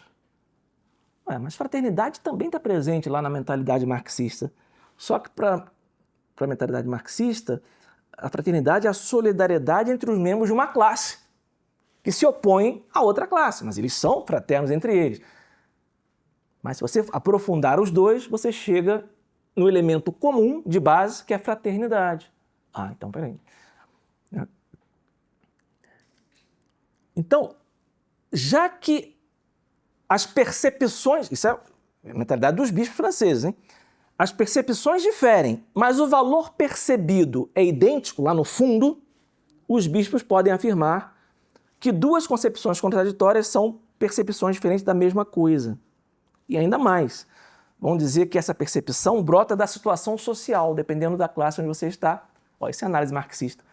Mas fraternidade também está presente lá na mentalidade marxista. Só que para a mentalidade marxista, a fraternidade é a solidariedade entre os membros de uma classe, que se opõem a outra classe, mas eles são fraternos entre eles. Mas se você aprofundar os dois, você chega no elemento comum de base, que é a fraternidade. Então, peraí. Então, já que as percepções... Isso é a mentalidade dos bispos franceses, hein? As percepções diferem, mas o valor percebido é idêntico lá no fundo, os bispos podem afirmar que duas concepções contraditórias são percepções diferentes da mesma coisa. E ainda mais, vão dizer que essa percepção brota da situação social, dependendo da classe onde você está. Isso é análise marxista.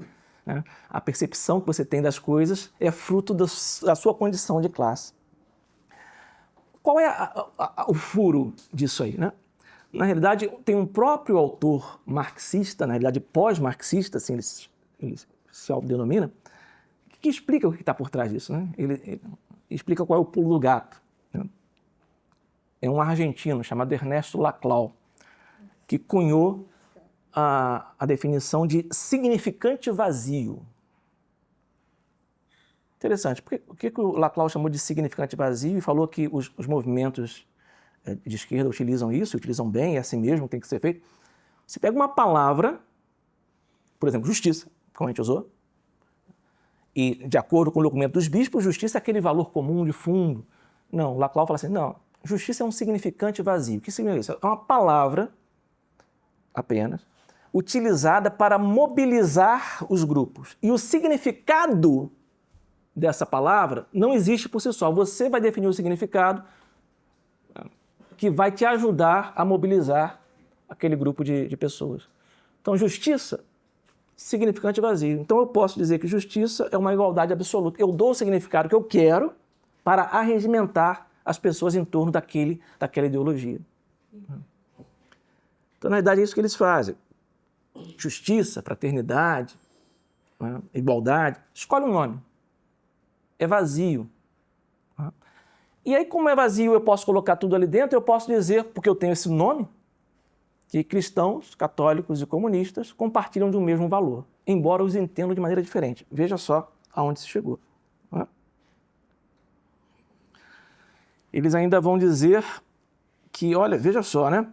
Né? A percepção que você tem das coisas é fruto da sua condição de classe. Qual é o furo disso aí? Né? Na realidade, tem um próprio autor marxista, na realidade pós-marxista, assim ele se autodenomina, que explica o que está por trás disso. Né? Ele explica qual é o pulo do gato. Né? É um argentino chamado Ernesto Laclau, que cunhou a definição de significante vazio. Interessante. Por que o Laclau chamou de significante vazio e falou que os movimentos de esquerda utilizam isso, utilizam bem, é assim mesmo, tem que ser feito? Você pega uma palavra, por exemplo, justiça, como a gente usou, e de acordo com o documento dos bispos, justiça é aquele valor comum de fundo. Não, o Laclau fala assim, não, justiça é um significante vazio. O que significa isso? É uma palavra apenas utilizada para mobilizar os grupos. E o significado dessa palavra não existe por si só. Você vai definir o significado que vai te ajudar a mobilizar aquele grupo de pessoas. Então, justiça, significante vazio. Então, eu posso dizer que justiça é uma igualdade absoluta. Eu dou o significado que eu quero para arregimentar as pessoas em torno daquela ideologia. Então, na verdade, é isso que eles fazem. Justiça, fraternidade, né, igualdade, escolhe um nome. É vazio. E aí, como é vazio, eu posso colocar tudo ali dentro, eu posso dizer, porque eu tenho esse nome, que cristãos, católicos e comunistas compartilham de um mesmo valor, embora os entendam de maneira diferente. Veja só aonde se chegou. Eles ainda vão dizer que, olha, veja só, né?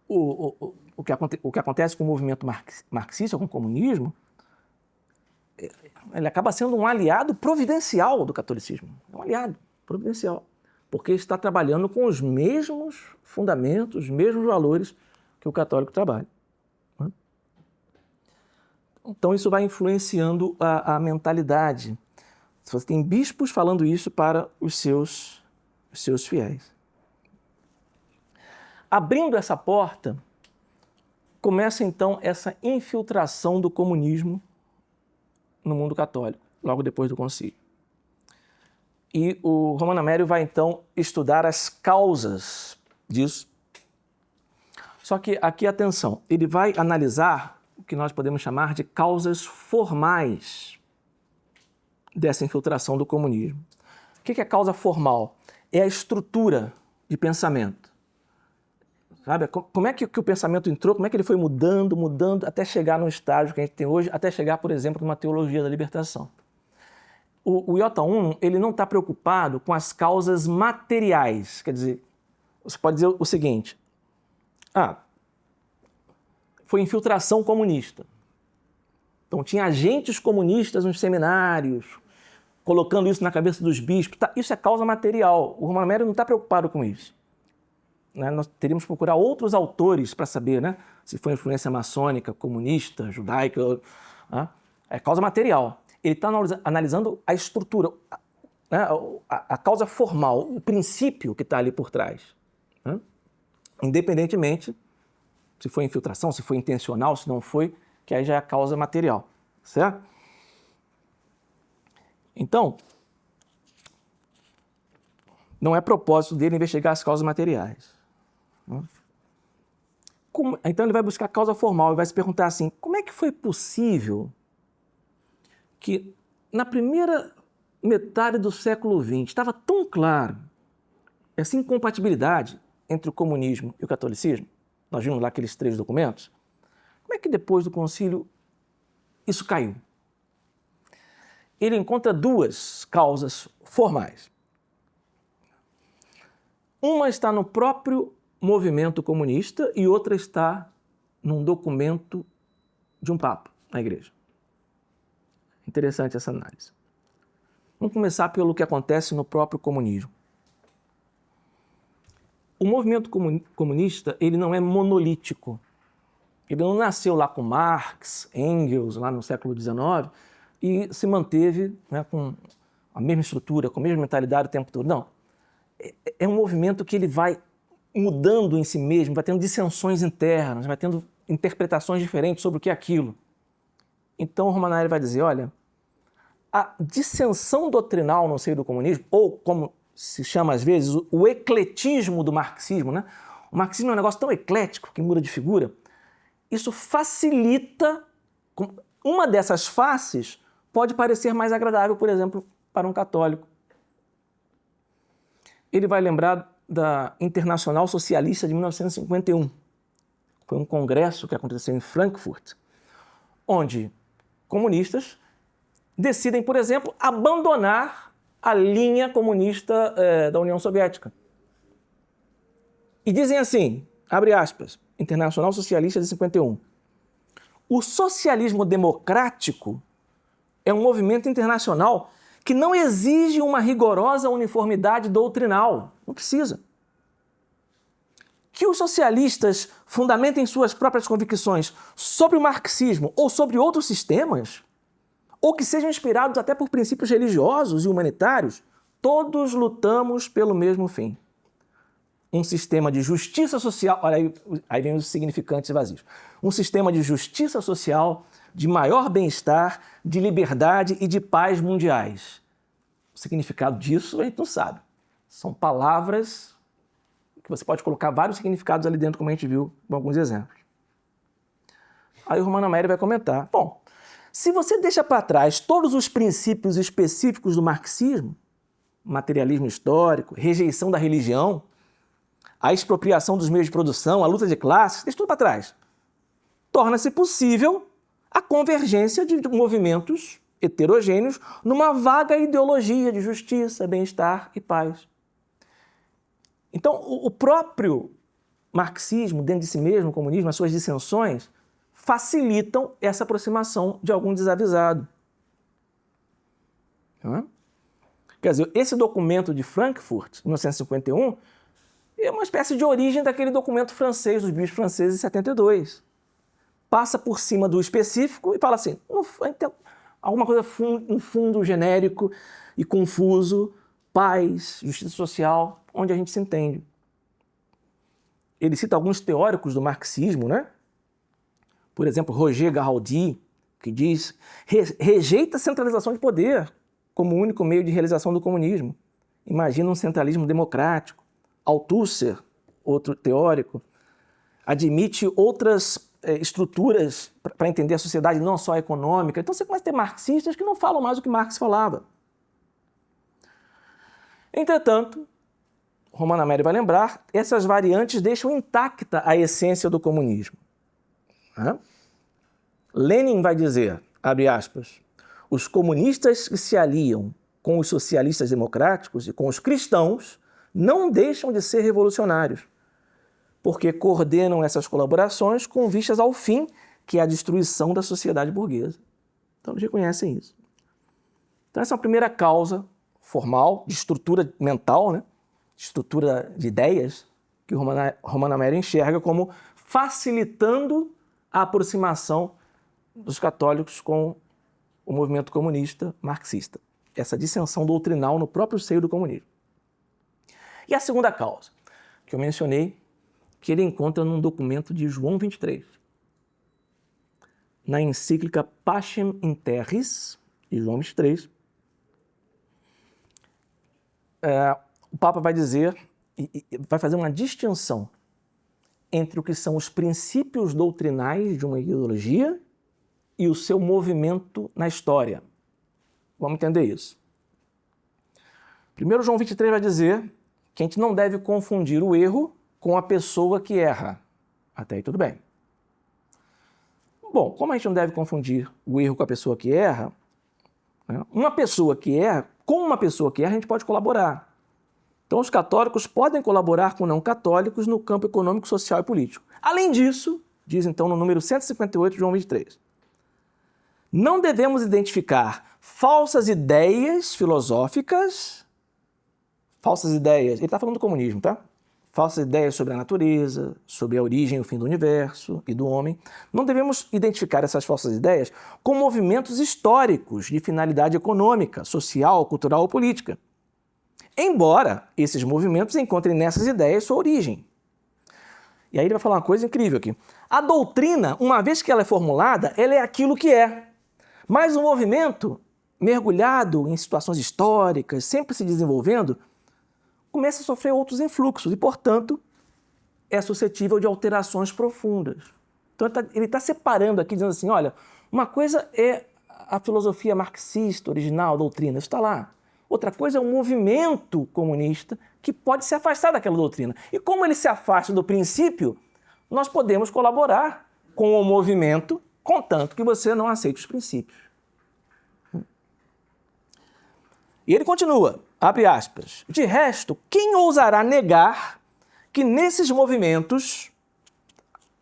O que acontece com o movimento marxista, com o comunismo, ele acaba sendo um aliado providencial do catolicismo. É um aliado providencial, porque está trabalhando com os mesmos fundamentos, os mesmos valores que o católico trabalha. Então isso vai influenciando a mentalidade. Se você tem bispos falando isso para os seus fiéis. Abrindo essa porta, começa então essa infiltração do comunismo no mundo católico, logo depois do concílio. E o Romano Amério vai então estudar as causas disso. Só que aqui, atenção, ele vai analisar o que nós podemos chamar de causas formais dessa infiltração do comunismo. O que é causa formal? É a estrutura de pensamento. Sabe? Como é que o pensamento entrou, como é que ele foi mudando, até chegar no estágio que a gente tem hoje, até chegar, por exemplo, numa teologia da libertação. O Iota Uno, ele não está preocupado com as causas materiais. Quer dizer, você pode dizer o seguinte, foi infiltração comunista. Então tinha agentes comunistas nos seminários, colocando isso na cabeça dos bispos. Isso é causa material. O Romano Amério não está preocupado com isso. Nós teríamos que procurar outros autores para saber, né, se foi influência maçônica, comunista, judaica. É causa material. Ele está analisando a estrutura, né, a causa formal, o princípio que está ali por trás. Né? Independentemente se foi infiltração, se foi intencional, se não foi, que aí já é a causa material. Certo? Então, não é propósito dele investigar as causas materiais. Então ele vai buscar a causa formal e vai se perguntar assim, como é que foi possível que na primeira metade do século XX estava tão claro essa incompatibilidade entre o comunismo e o catolicismo? Nós vimos lá aqueles 3 documentos. Como é que depois do concílio isso caiu? Ele encontra 2 causas formais. Uma está no próprio movimento comunista e outra está num documento de um papa na igreja. Interessante essa análise. Vamos começar pelo que acontece no próprio comunismo. O movimento comunista, ele não é monolítico. Ele não nasceu lá com Marx, Engels, lá no século XIX, e se manteve, né, com a mesma estrutura, com a mesma mentalidade o tempo todo. Não. É um movimento que ele vai mudando em si mesmo, vai tendo dissensões internas, vai tendo interpretações diferentes sobre o que é aquilo. Então o Romano Amério vai dizer, olha, a dissensão doutrinal no seio do comunismo, ou como se chama às vezes, o ecletismo do marxismo, né? O marxismo é um negócio tão eclético que muda de figura. Isso facilita, uma dessas faces pode parecer mais agradável, por exemplo, para um católico. Ele vai lembrar da Internacional Socialista de 1951. Foi um congresso que aconteceu em Frankfurt, onde comunistas decidem, por exemplo, abandonar a linha comunista da União Soviética. E dizem assim, abre aspas, Internacional Socialista de 51, o socialismo democrático é um movimento internacional que não exige uma rigorosa uniformidade doutrinal. Não precisa. Que os socialistas fundamentem suas próprias convicções sobre o marxismo ou sobre outros sistemas, ou que sejam inspirados até por princípios religiosos e humanitários, todos lutamos pelo mesmo fim. Um sistema de justiça social, olha aí vem os significantes vazios, um sistema de justiça social, de maior bem-estar, de liberdade e de paz mundiais. O significado disso a gente não sabe. São palavras que você pode colocar vários significados ali dentro, como a gente viu com alguns exemplos. Aí o Romano Amério vai comentar, bom, se você deixa para trás todos os princípios específicos do marxismo, materialismo histórico, rejeição da religião, a expropriação dos meios de produção, a luta de classes, deixa tudo para trás. Torna-se possível a convergência de movimentos heterogêneos numa vaga ideologia de justiça, bem-estar e paz. Então, o próprio marxismo, dentro de si mesmo, o comunismo, as suas dissensões, facilitam essa aproximação de algum desavisado. Quer dizer, esse documento de Frankfurt, 1951, é uma espécie de origem daquele documento francês, dos bispos franceses, em 72. passa por cima do específico e fala assim, tem alguma coisa um fundo genérico e confuso, paz, justiça social, onde a gente se entende. Ele cita alguns teóricos do marxismo, né? Por exemplo, Roger Garaudy, que diz, rejeita a centralização de poder como único meio de realização do comunismo. Imagina um centralismo democrático. Althusser, outro teórico, admite outras estruturas para entender a sociedade, não só a econômica. Então você começa a ter marxistas que não falam mais o que Marx falava. Entretanto, Romano Amério vai lembrar, essas variantes deixam intacta a essência do comunismo. Lenin vai dizer, abre aspas, os comunistas que se aliam com os socialistas democráticos e com os cristãos não deixam de ser revolucionários, porque coordenam essas colaborações com vistas ao fim, que é a destruição da sociedade burguesa. Então eles reconhecem isso. Então essa é a primeira causa formal, de estrutura mental, né? De estrutura de ideias, que o Romano Amério enxerga como facilitando a aproximação dos católicos com o movimento comunista marxista. Essa dissensão doutrinal no próprio seio do comunismo. E a segunda causa, que eu mencionei, que ele encontra num documento de João 23. Na encíclica Pacem in Terris, de João 23, o Papa vai dizer, vai fazer uma distinção entre o que são os princípios doutrinais de uma ideologia e o seu movimento na história. Vamos entender isso. Primeiro, João 23 vai dizer que a gente não deve confundir o erro com a pessoa que erra. Até aí tudo bem. Bom, como a gente não deve confundir o erro com a pessoa que erra, né, com uma pessoa que erra, a gente pode colaborar. Então, os católicos podem colaborar com não católicos no campo econômico, social e político. Além disso, diz então no número 158 de João 23, não devemos identificar falsas ideias filosóficas, ele está falando do comunismo, tá? Falsas ideias sobre a natureza, sobre a origem e o fim do universo e do homem. Não devemos identificar essas falsas ideias com movimentos históricos de finalidade econômica, social, cultural ou política. Embora esses movimentos encontrem nessas ideias sua origem. E aí ele vai falar uma coisa incrível aqui. A doutrina, uma vez que ela é formulada, ela é aquilo que é. Mas o movimento, mergulhado em situações históricas, sempre se desenvolvendo, começa a sofrer outros influxos e, portanto, é suscetível de alterações profundas. Então ele está separando aqui, dizendo assim, olha, uma coisa é a filosofia marxista original, a doutrina, isso está lá. Outra coisa é um movimento comunista que pode se afastar daquela doutrina. E como ele se afasta do princípio, nós podemos colaborar com o movimento, contanto que você não aceite os princípios. E ele continua, abre aspas, de resto, quem ousará negar que nesses movimentos,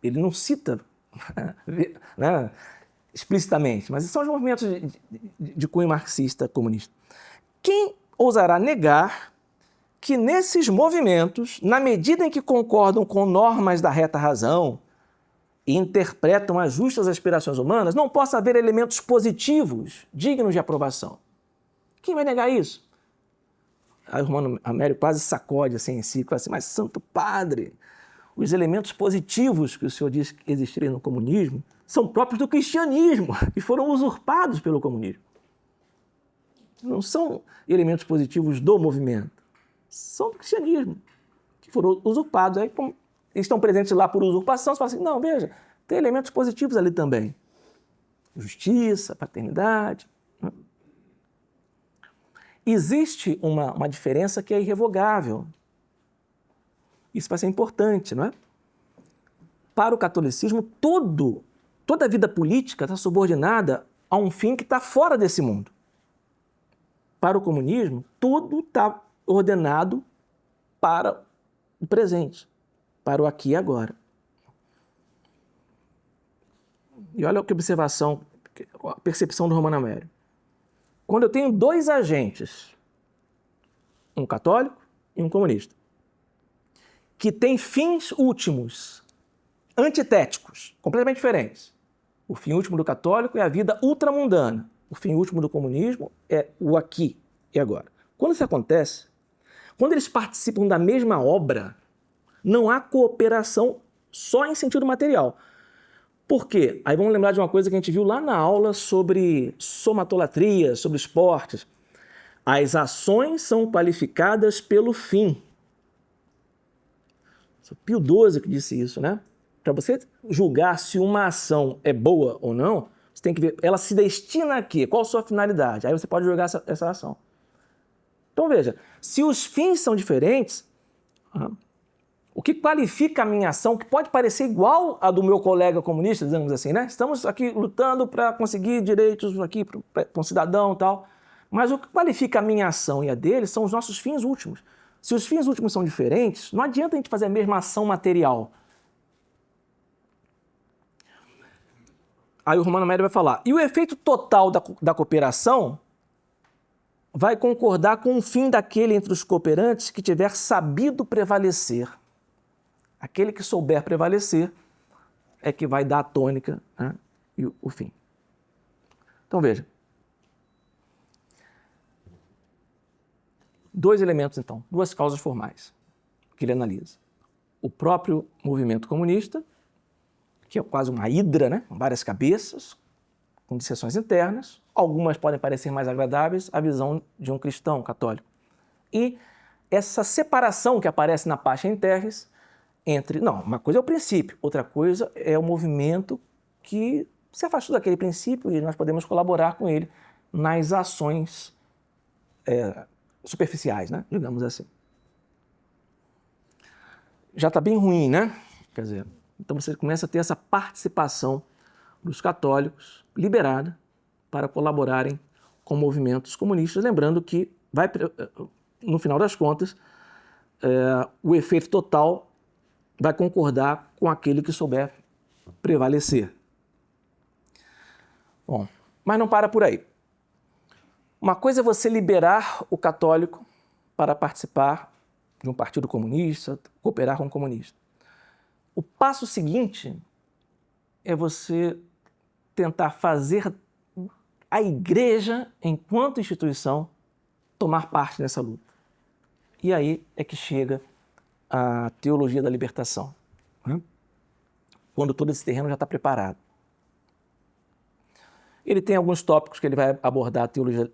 ele não cita né, explicitamente, mas são os movimentos de cunho marxista comunista, quem ousará negar que nesses movimentos, na medida em que concordam com normas da reta razão e interpretam as justas aspirações humanas, não possa haver elementos positivos dignos de aprovação? Quem vai negar isso? Aí o Romano Amério quase sacode assim em si, fala assim, mas Santo Padre, os elementos positivos que o senhor diz que existirem no comunismo são próprios do cristianismo e foram usurpados pelo comunismo. Não são elementos positivos do movimento, são do cristianismo, que foram usurpados. Aí, como eles estão presentes lá por usurpação, você fala assim, não, veja, tem elementos positivos ali também. Justiça, paternidade. Existe uma diferença que é irrevogável. Isso vai ser importante, não é? Para o catolicismo, toda a vida política está subordinada a um fim que está fora desse mundo. Para o comunismo, tudo está ordenado para o presente, para o aqui e agora. E olha que observação, a percepção do Romano Amério. Quando eu tenho dois agentes, um católico e um comunista, que têm fins últimos, antitéticos, completamente diferentes, O fim último do católico é a vida ultramundana. O fim último do comunismo é o aqui e agora. Quando isso acontece, quando eles participam da mesma obra, não há cooperação só em sentido material. Por quê? Aí vamos lembrar de uma coisa que a gente viu lá na aula sobre somatolatria, sobre esportes. As ações são qualificadas pelo fim. Pio XII que disse isso, né? Para você julgar se uma ação é boa ou não, você tem que ver, ela se destina a quê? Qual a sua finalidade? Aí você pode julgar essa ação. Então veja, se os fins são diferentes, o que qualifica a minha ação, que pode parecer igual à do meu colega comunista, digamos assim, né? Estamos aqui lutando para conseguir direitos aqui para um cidadão e tal, mas o que qualifica a minha ação e a dele são os nossos fins últimos. Se os fins últimos são diferentes, não adianta a gente fazer a mesma ação material. Aí o Romano Médio vai falar, e o efeito total da cooperação vai concordar com o fim daquele entre os cooperantes que tiver sabido prevalecer. Aquele que souber prevalecer é que vai dar a tônica, né, e o fim. Então veja. Dois elementos, então, duas causas formais que ele analisa. O próprio movimento comunista, que é quase uma hidra, né, com várias cabeças, com dissensões internas. Algumas podem parecer mais agradáveis à visão de um cristão católico. E essa separação que aparece na Pascha in Terris entre... Não, uma coisa é o princípio, outra coisa é o movimento que se afastou daquele princípio e nós podemos colaborar com ele nas ações superficiais, né? Digamos assim. Já está bem ruim, né? Quer dizer, então você começa a ter essa participação dos católicos liberada para colaborarem com movimentos comunistas, lembrando que, no final das contas, o efeito total vai concordar com aquele que souber prevalecer. Bom, mas não para por aí. Uma coisa é você liberar o católico para participar de um partido comunista, cooperar com um comunista. O passo seguinte é você tentar fazer a igreja, enquanto instituição, tomar parte nessa luta. E aí é que chega a teologia da libertação, né? Quando todo esse terreno já está preparado. Ele tem alguns tópicos que ele vai abordar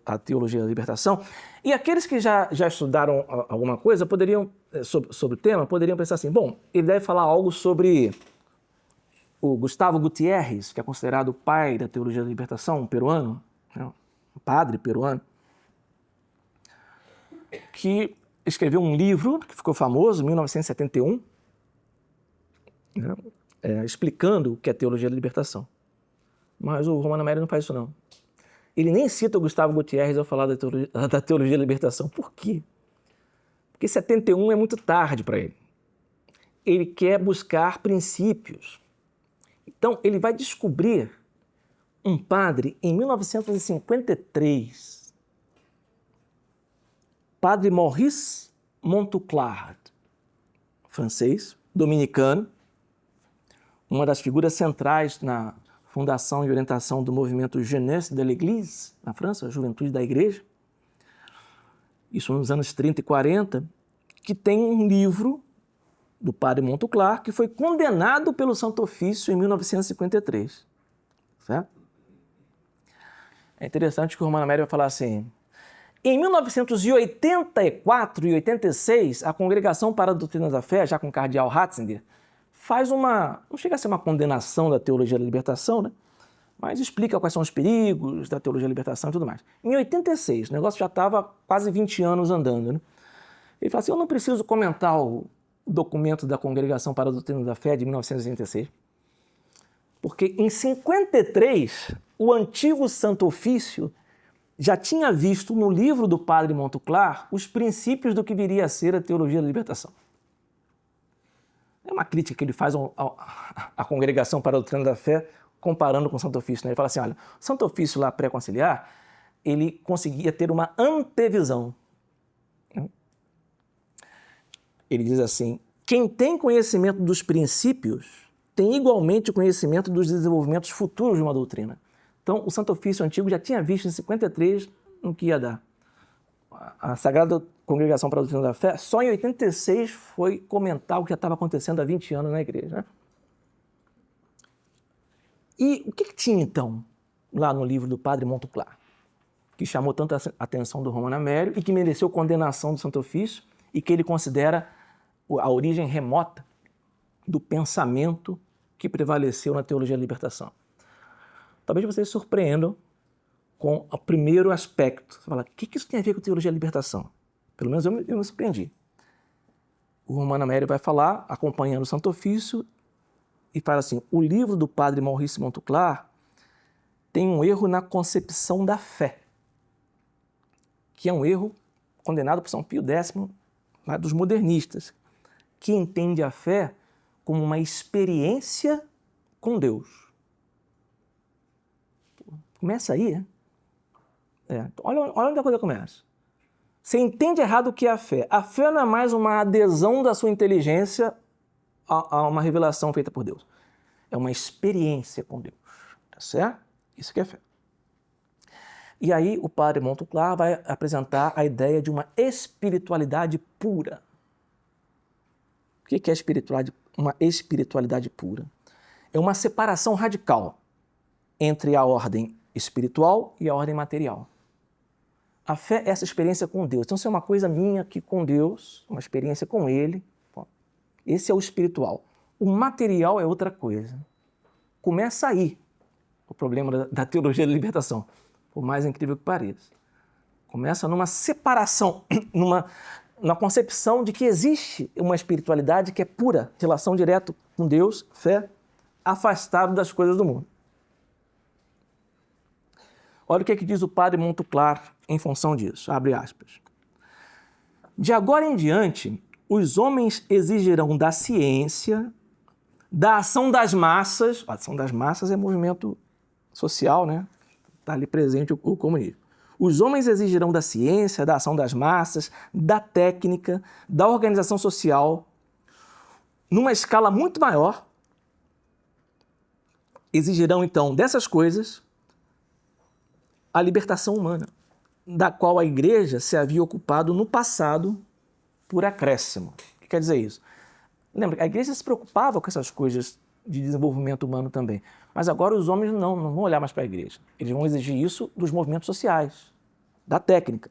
a teologia da libertação, e aqueles que já estudaram alguma coisa poderiam, sobre o tema, poderiam pensar assim, bom, ele deve falar algo sobre o Gustavo Gutiérrez, que é considerado o pai da teologia da libertação, um peruano, né, um padre peruano, que escreveu um livro que ficou famoso, em 1971, né, explicando o que é teologia da libertação. Mas o Romano Médio não faz isso, não. Ele nem cita o Gustavo Gutiérrez ao falar da teologia da libertação. Por quê? Porque 71 é muito tarde para ele. Ele quer buscar princípios. Então, ele vai descobrir um padre em 1953, padre Maurice Montclar, francês, dominicano, uma das figuras centrais na fundação e orientação do movimento Jeunesse de l'Église, na França, a Juventude da Igreja, isso nos anos 30 e 40, que tem um livro do padre Montclar que foi condenado pelo Santo Ofício em 1953. Certo? É interessante que o Romano Médio vai falar assim, em 1984 e 86, a Congregação para a Doutrina da Fé, já com o cardeal Ratzinger, faz não chega a ser uma condenação da teologia da libertação, né? Mas explica quais são os perigos da teologia da libertação e tudo mais. Em 86, o negócio já estava quase 20 anos andando, né? Ele fala assim, eu não preciso comentar o documento da Congregação para a Doutrina da Fé de 1986, porque em 53, o antigo Santo Ofício já tinha visto no livro do padre Montclar os princípios do que viria a ser a teologia da libertação. É uma crítica que ele faz à Congregação para a Doutrina da Fé, comparando com o Santo Ofício, né? Ele fala assim, olha, o Santo Ofício lá pré-conciliar, ele conseguia ter uma antevisão. Ele diz assim, quem tem conhecimento dos princípios tem igualmente o conhecimento dos desenvolvimentos futuros de uma doutrina. Então, o Santo Ofício Antigo já tinha visto em 53 no que ia dar. A Sagrada Congregação para a Doutrina da Fé, só em 86 foi comentar o que já estava acontecendo há 20 anos na igreja. Né? E o que tinha, então, lá no livro do Padre Montclar, que chamou tanta atenção do Romano Amério e que mereceu condenação do Santo Ofício e que ele considera a origem remota do pensamento que prevaleceu na teologia da libertação? Talvez vocês se surpreendam com o primeiro aspecto. Você fala, o que isso tem a ver com teologia da libertação? Pelo menos eu me surpreendi. O Romano Amério vai falar, acompanhando o Santo Ofício, e fala assim, o livro do Padre Maurice Montclar tem um erro na concepção da fé, que é um erro condenado por São Pio X, lá dos modernistas, que entende a fé como uma experiência com Deus. Começa aí, né? Olha onde a coisa começa. Você entende errado o que é a fé. A fé não é mais uma adesão da sua inteligência a uma revelação feita por Deus. É uma experiência com Deus. Tá certo? Isso que é fé. E aí o Padre Montclar vai apresentar a ideia de uma espiritualidade pura. O que é uma espiritualidade pura? É uma separação radical entre a ordem espiritual e a ordem material. A fé é essa experiência com Deus. Então, se é uma coisa minha aqui com Deus, uma experiência com Ele, esse é o espiritual. O material é outra coisa. Começa aí o problema da teologia da libertação, por mais incrível que pareça. Começa numa separação, na concepção de que existe uma espiritualidade que é pura, relação direta com Deus, fé, afastado das coisas do mundo. Olha o que diz o Padre Montclar em função disso, abre aspas. De agora em diante, os homens exigirão da ciência, da ação das massas, a ação das massas é movimento social, né? Está ali presente o comunismo. Os homens exigirão da ciência, da ação das massas, da técnica, da organização social, numa escala muito maior, exigirão então dessas coisas a libertação humana, da qual a Igreja se havia ocupado no passado por acréscimo. O que quer dizer isso? Lembra, a Igreja se preocupava com essas coisas de desenvolvimento humano também, mas agora os homens não vão olhar mais para a Igreja. Eles vão exigir isso dos movimentos sociais, da técnica.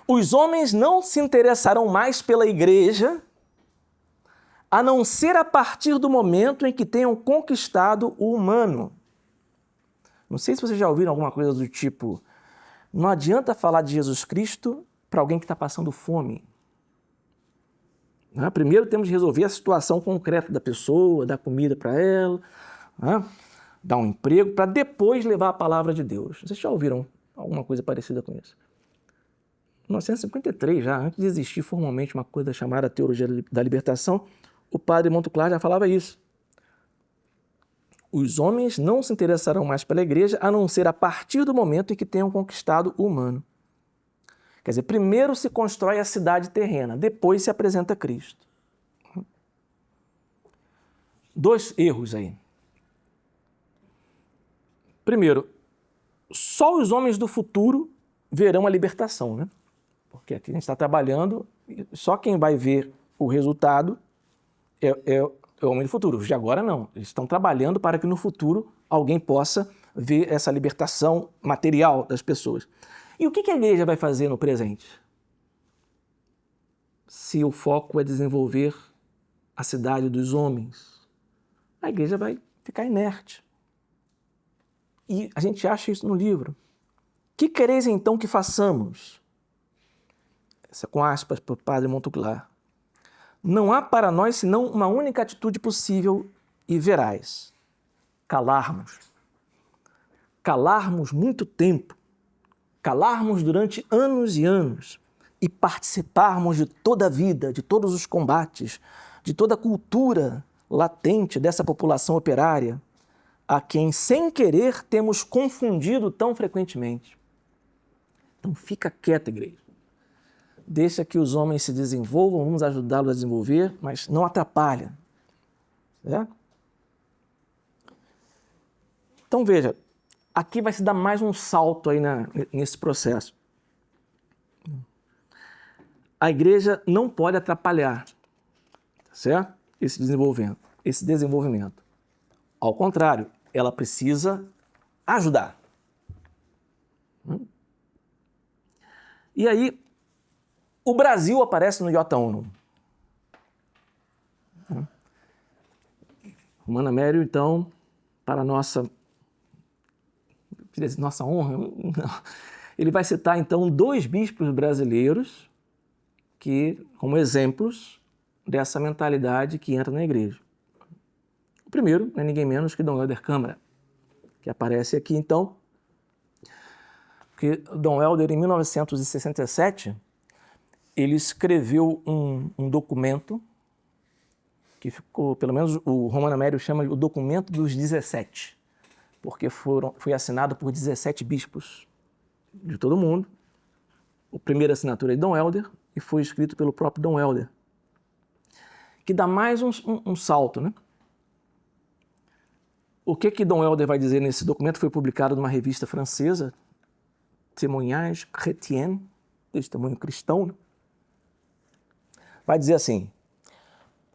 Os homens não se interessarão mais pela Igreja, a não ser a partir do momento em que tenham conquistado o humano. Não sei se vocês já ouviram alguma coisa do tipo, não adianta falar de Jesus Cristo para alguém que está passando fome. Primeiro temos de resolver a situação concreta da pessoa, dar comida para ela, dar um emprego, para depois levar a palavra de Deus. Vocês já ouviram alguma coisa parecida com isso? Em 1953, já antes de existir formalmente uma coisa chamada Teologia da Libertação, o Padre Montclar já falava isso. Os homens não se interessarão mais pela Igreja, a não ser a partir do momento em que tenham conquistado o humano. Quer dizer, primeiro se constrói a cidade terrena, depois se apresenta Cristo. 2 erros aí. Primeiro, só os homens do futuro verão a libertação, né? Porque aqui a gente está trabalhando, só quem vai ver o resultado é o homem do futuro. Os de agora não. Eles estão trabalhando para que no futuro alguém possa ver essa libertação material das pessoas. E o que a Igreja vai fazer no presente? Se o foco é desenvolver a cidade dos homens, a Igreja vai ficar inerte. E a gente acha isso no livro. Que quereis então que façamos? Essa com aspas para o Padre Montclar. Não há para nós senão uma única atitude possível e veraz: calarmos. Calarmos muito tempo, calarmos durante anos e anos e participarmos de toda a vida, de todos os combates, de toda a cultura latente dessa população operária, a quem, sem querer, temos confundido tão frequentemente. Então fica quieta, Igreja. Deixa que os homens se desenvolvam, vamos ajudá-los a desenvolver, mas não atrapalha. Certo? Então veja, aqui vai se dar mais um salto aí nesse processo. A igreja não pode atrapalhar, certo? Esse desenvolvimento. Ao contrário, ela precisa ajudar. E aí, o Brasil aparece no J-ONU. Romana Mério, então, para nossa honra, ele vai citar, então, 2 bispos brasileiros como exemplos dessa mentalidade que entra na igreja. O primeiro não é ninguém menos que Dom Helder Câmara, que aparece aqui, então, porque Dom Helder, em 1967, ele escreveu um documento que ficou, pelo menos o Romana Mério chama o documento dos 17, porque foi assinado por 17 bispos de todo o mundo. A primeira assinatura é de Dom Helder e foi escrito pelo próprio Dom Helder, que dá mais um salto, né? O que Dom Helder vai dizer nesse documento foi publicado numa revista francesa, Témoignages Chrétiens, Testemunho Cristão, né? Vai dizer assim,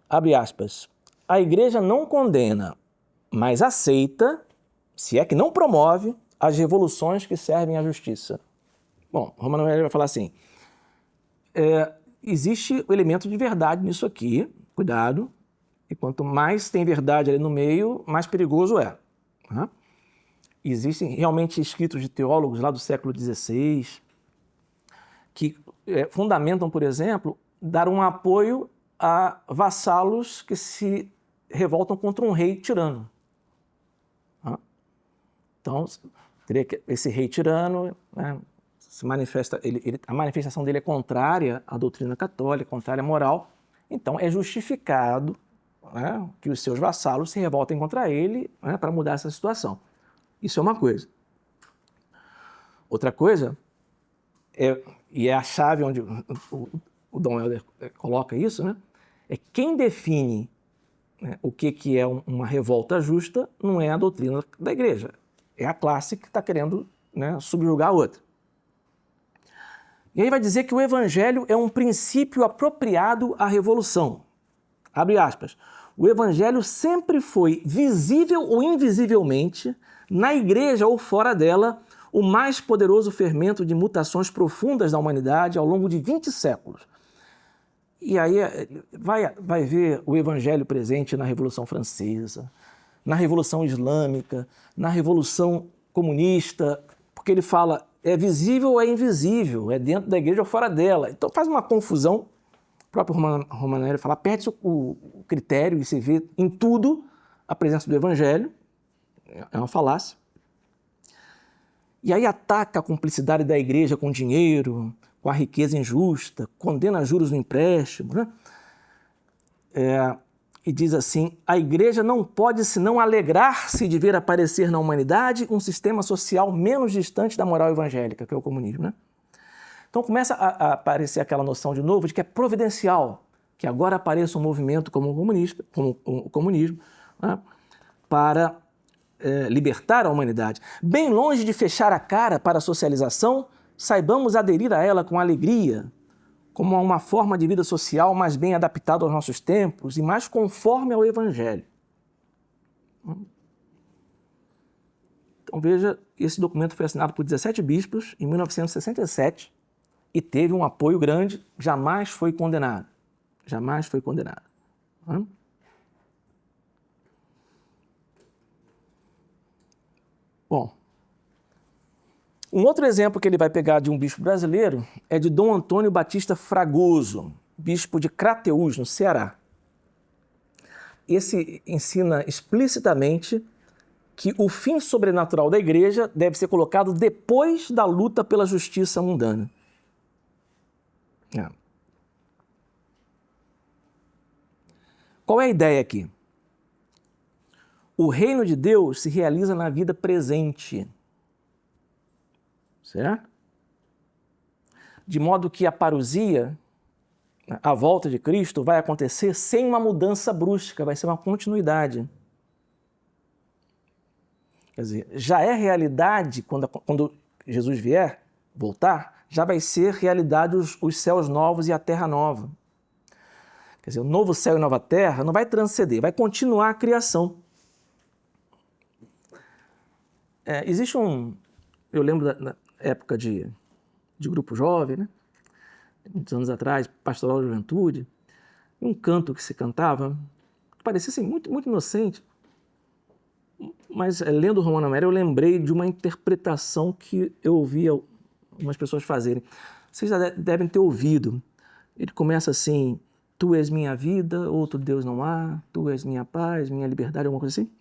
abre aspas, a igreja não condena, mas aceita, se é que não promove, as revoluções que servem à justiça. Bom, Romana Mério vai falar assim, existe o elemento de verdade nisso aqui, cuidado, e quanto mais tem verdade ali no meio, mais perigoso é. Né? Existem realmente escritos de teólogos lá do século XVI que fundamentam, por exemplo, dar um apoio a vassalos que se revoltam contra um rei tirano. Então, teria que esse rei tirano, né, se manifesta, a manifestação dele é contrária à doutrina católica, contrária à moral, então é justificado, né, que os seus vassalos se revoltem contra ele, né, para mudar essa situação. Isso é uma coisa. Outra coisa, e é a chave onde o Dom Helder coloca isso, né, é quem define, né, o que é uma revolta justa não é a doutrina da igreja, é a classe que está querendo, né, subjugar a outra. E aí vai dizer que o evangelho é um princípio apropriado à revolução. Abre aspas. O evangelho sempre foi, visível ou invisivelmente, na igreja ou fora dela, o mais poderoso fermento de mutações profundas da humanidade ao longo de 20 séculos. E aí vai ver o evangelho presente na Revolução Francesa, na Revolução Islâmica, na Revolução Comunista, porque ele fala, é visível ou é invisível, é dentro da igreja ou fora dela. Então faz uma confusão, o próprio Romana Mério fala, perde o critério e se vê em tudo a presença do evangelho, é uma falácia. E aí ataca a cumplicidade da igreja com dinheiro, com a riqueza injusta, condena juros no empréstimo, né? E diz assim, a igreja não pode senão alegrar-se de ver aparecer na humanidade um sistema social menos distante da moral evangélica, que é o comunismo, né? Então começa a aparecer aquela noção de novo de que é providencial, que agora apareça um movimento como o comunismo, né, para libertar a humanidade. Bem longe de fechar a cara para a socialização, saibamos aderir a ela com alegria, como a uma forma de vida social mais bem adaptada aos nossos tempos e mais conforme ao Evangelho. Então veja, esse documento foi assinado por 17 bispos em 1967 e teve um apoio grande, jamais foi condenado. Jamais foi condenado. Bom, um outro exemplo que ele vai pegar de um bispo brasileiro é de Dom Antônio Batista Fragoso, bispo de Crateús, no Ceará. Esse ensina explicitamente que o fim sobrenatural da igreja deve ser colocado depois da luta pela justiça mundana. Qual é a ideia aqui? O reino de Deus se realiza na vida presente. Certo? De modo que a parousia, a volta de Cristo vai acontecer sem uma mudança brusca, vai ser uma continuidade. Quer dizer, já é realidade quando Jesus vier, voltar, já vai ser realidade os céus novos e a terra nova. Quer dizer, o novo céu e nova terra não vai transcender, vai continuar a criação. Existe eu lembro da época de grupo jovem, né? Muitos anos atrás, pastoral de juventude, um canto que se cantava, que parecia assim, muito, muito inocente, mas lendo o Romano Amério eu lembrei de uma interpretação que eu ouvi algumas pessoas fazerem. Vocês já devem ter ouvido. Ele começa assim: tu és minha vida, outro Deus não há, tu és minha paz, minha liberdade, alguma coisa assim.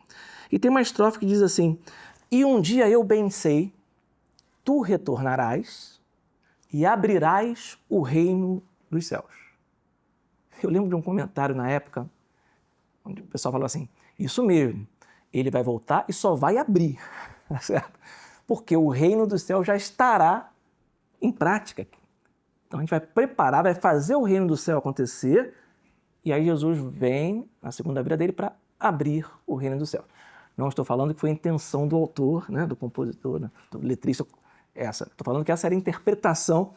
E tem uma estrofe que diz assim: e um dia eu bem sei, tu retornarás e abrirás o reino dos céus. Eu lembro de um comentário na época, onde o pessoal falou assim: isso mesmo, ele vai voltar e só vai abrir, certo? Porque o reino dos céus já estará em prática. Então a gente vai preparar, vai fazer o reino do céu acontecer, e aí Jesus vem na segunda vinda dele para abrir o reino do céu. Não estou falando que foi a intenção do autor, né, do compositor, né, do letrista, essa. Estou falando que essa era a interpretação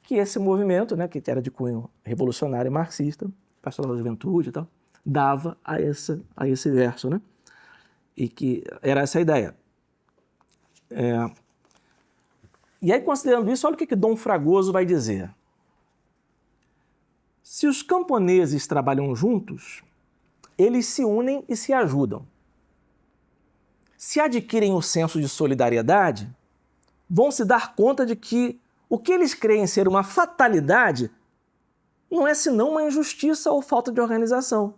que esse movimento, né, que era de cunho revolucionário e marxista, pastoral da juventude e tal, dava a esse verso, né? E que era essa a ideia. E aí, considerando isso, olha o que Dom Fragoso vai dizer. Se os camponeses trabalham juntos, eles se unem e se ajudam. Se adquirem o senso de solidariedade, vão se dar conta de que o que eles creem ser uma fatalidade não é senão uma injustiça ou falta de organização.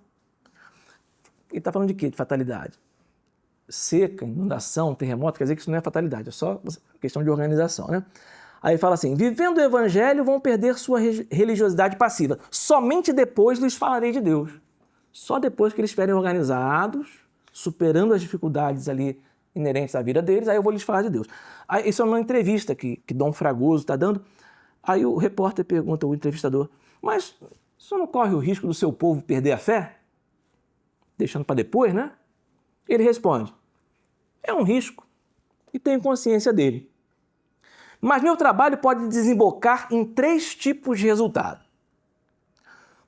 Ele está falando de quê? De fatalidade? Seca, inundação, terremoto, quer dizer que isso não é fatalidade, é só questão de organização, né? Aí ele fala assim: vivendo o evangelho vão perder sua religiosidade passiva. Somente depois lhes falarei de Deus. Só depois que eles estiverem organizados, superando as dificuldades ali inerentes à vida deles, aí eu vou lhes falar de Deus. Aí, isso é uma entrevista que Dom Fragoso está dando. Aí o repórter pergunta ao entrevistador: mas isso não corre o risco do seu povo perder a fé? Deixando para depois, né? Ele responde: é um risco e tenho consciência dele. Mas meu trabalho pode desembocar em 3 tipos de resultado.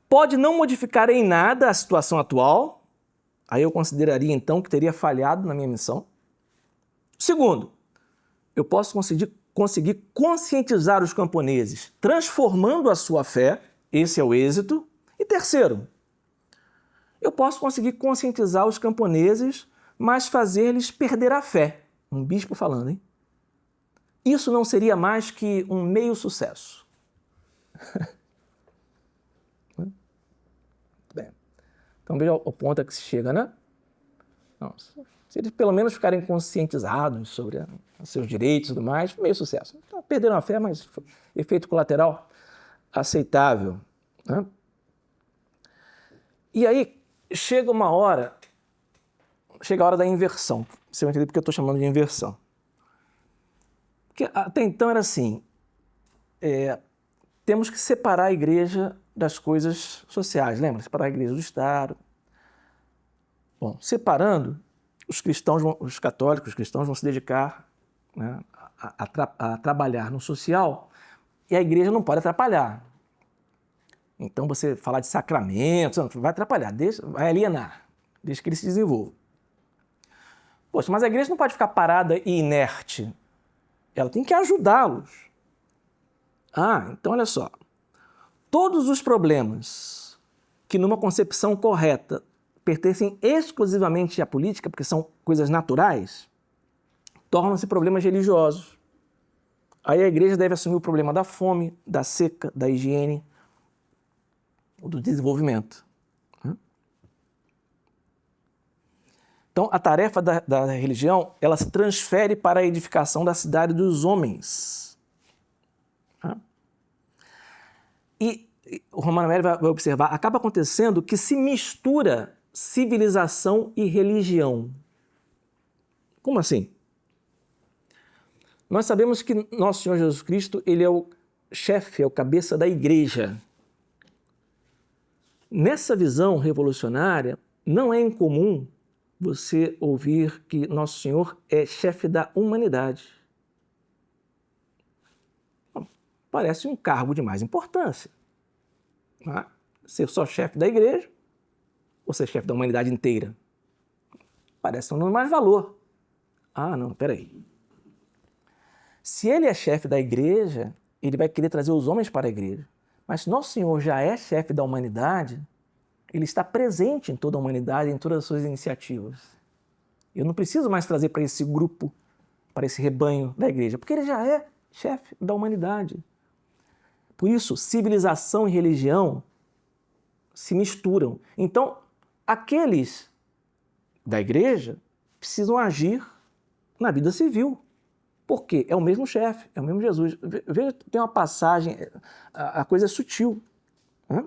Pode não modificar em nada a situação atual, aí eu consideraria então que teria falhado na minha missão. Segundo, eu posso conseguir conscientizar os camponeses, transformando a sua fé, esse é o êxito. E terceiro, eu posso conseguir conscientizar os camponeses, mas fazer-lhes perder a fé. Um bispo falando, hein? Isso não seria mais que um meio sucesso. Bem, então veja o ponto a que se chega, né? Não, se eles pelo menos ficarem conscientizados sobre os seus direitos e tudo mais, meio sucesso. Então, perderam a fé, mas efeito colateral aceitável, né? E aí chega a hora da inversão. Você vai entender porque eu estou chamando de inversão. Porque até então era assim: temos que separar a igreja das coisas sociais, lembra? Separar a igreja do Estado. Bom, separando, os católicos, os cristãos vão se dedicar, né, a trabalhar no social, e a igreja não pode atrapalhar. Então você falar de sacramentos, vai atrapalhar, vai alienar, deixa que ele se desenvolva. Poxa, mas a igreja não pode ficar parada e inerte. Ela tem que ajudá-los. Então olha só. Todos os problemas que numa concepção correta pertencem exclusivamente à política, porque são coisas naturais, tornam-se problemas religiosos. Aí a igreja deve assumir o problema da fome, da seca, da higiene, do desenvolvimento. Então, a tarefa da religião, ela se transfere para a edificação da cidade dos homens. E o Romano Amério vai observar, acaba acontecendo que se mistura civilização e religião. Como assim? Nós sabemos que nosso Senhor Jesus Cristo, ele é o chefe, é o cabeça da igreja. Nessa visão revolucionária, não é incomum você ouvir que Nosso Senhor é chefe da humanidade. Parece um cargo de mais importância. Tá? Ser só chefe da igreja ou ser chefe da humanidade inteira? Parece um mais valor. Ah, não, peraí. Se ele é chefe da igreja, ele vai querer trazer os homens para a igreja. Mas se Nosso Senhor já é chefe da humanidade, ele está presente em toda a humanidade, em todas as suas iniciativas. Eu não preciso mais trazer para esse grupo, para esse rebanho da igreja, porque ele já é chefe da humanidade. Por isso, civilização e religião se misturam. Então, aqueles da igreja precisam agir na vida civil. Por quê? É o mesmo chefe, é o mesmo Jesus. Veja, tem uma passagem, a coisa é sutil. Né?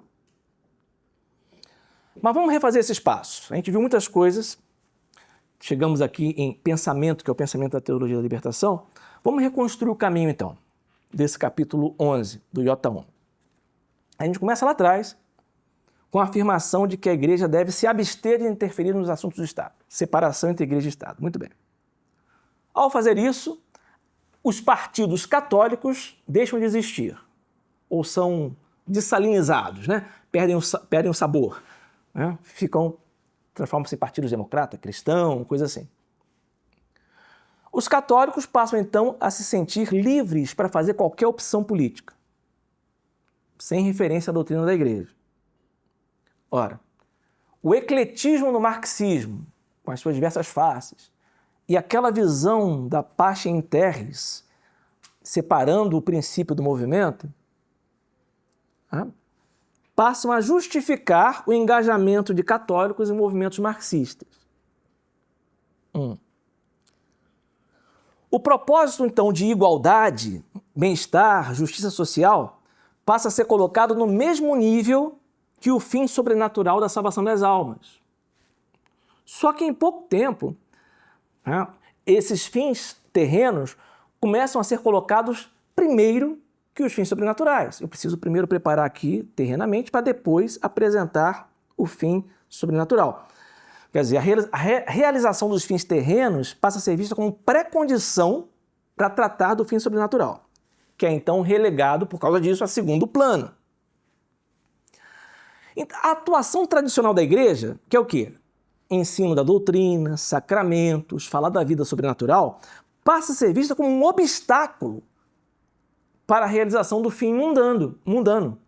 Mas vamos refazer esses passos. A gente viu muitas coisas, chegamos aqui em pensamento, que é o pensamento da teologia da libertação. Vamos reconstruir o caminho, então, desse capítulo 11 do J1. A gente começa lá atrás com a afirmação de que a igreja deve se abster de interferir nos assuntos do Estado. Separação entre igreja e Estado. Muito bem. Ao fazer isso, os partidos católicos deixam de existir, ou são dessalinizados, né? Perdem o sabor, né? Transformam-se em partidos democrata, cristão, coisa assim. Os católicos passam, então, a se sentir livres para fazer qualquer opção política, sem referência à doutrina da igreja. Ora, o ecletismo no marxismo, com as suas diversas faces, e aquela visão da pacem in terris, separando o princípio do movimento, passam a justificar o engajamento de católicos em movimentos marxistas. O propósito, então, de igualdade, bem-estar, justiça social, passa a ser colocado no mesmo nível que o fim sobrenatural da salvação das almas. Só que em pouco tempo, esses fins terrenos começam a ser colocados primeiro que os fins sobrenaturais. Eu preciso primeiro preparar aqui terrenamente para depois apresentar o fim sobrenatural. Quer dizer, a realização dos fins terrenos passa a ser vista como pré-condição para tratar do fim sobrenatural, que é então relegado, por causa disso, a segundo plano. A atuação tradicional da igreja, que é o quê? Ensino da doutrina, sacramentos, falar da vida sobrenatural, passa a ser vista como um obstáculo para a realização do fim mundano.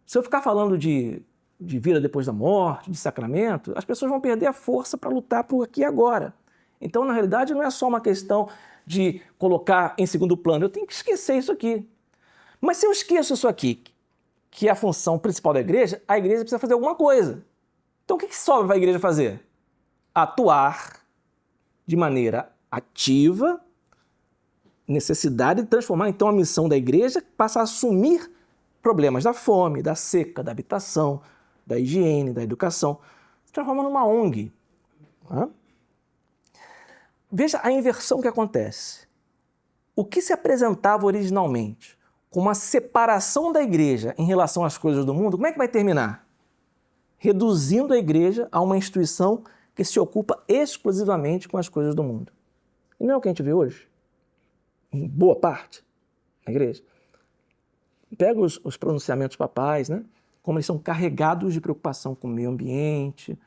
Se eu ficar falando de vida depois da morte, de sacramento, as pessoas vão perder a força para lutar por aqui e agora. Então, na realidade, não é só uma questão de colocar em segundo plano, eu tenho que esquecer isso aqui. Mas se eu esqueço isso aqui, que é a função principal da igreja, a igreja precisa fazer alguma coisa. Então, o que sobra para a igreja fazer? Atuar de maneira ativa, necessidade de transformar, então, a missão da igreja, passa a assumir problemas da fome, da seca, da habitação, da higiene, da educação, se transforma numa ONG. Veja a inversão que acontece. O que se apresentava originalmente como uma separação da igreja em relação às coisas do mundo, como é que vai terminar? Reduzindo a igreja a uma instituição que se ocupa exclusivamente com as coisas do mundo. E não é o que a gente vê hoje? Em boa parte da igreja. Pega os pronunciamentos papais, né? Como eles são carregados de preocupação com o meio ambiente,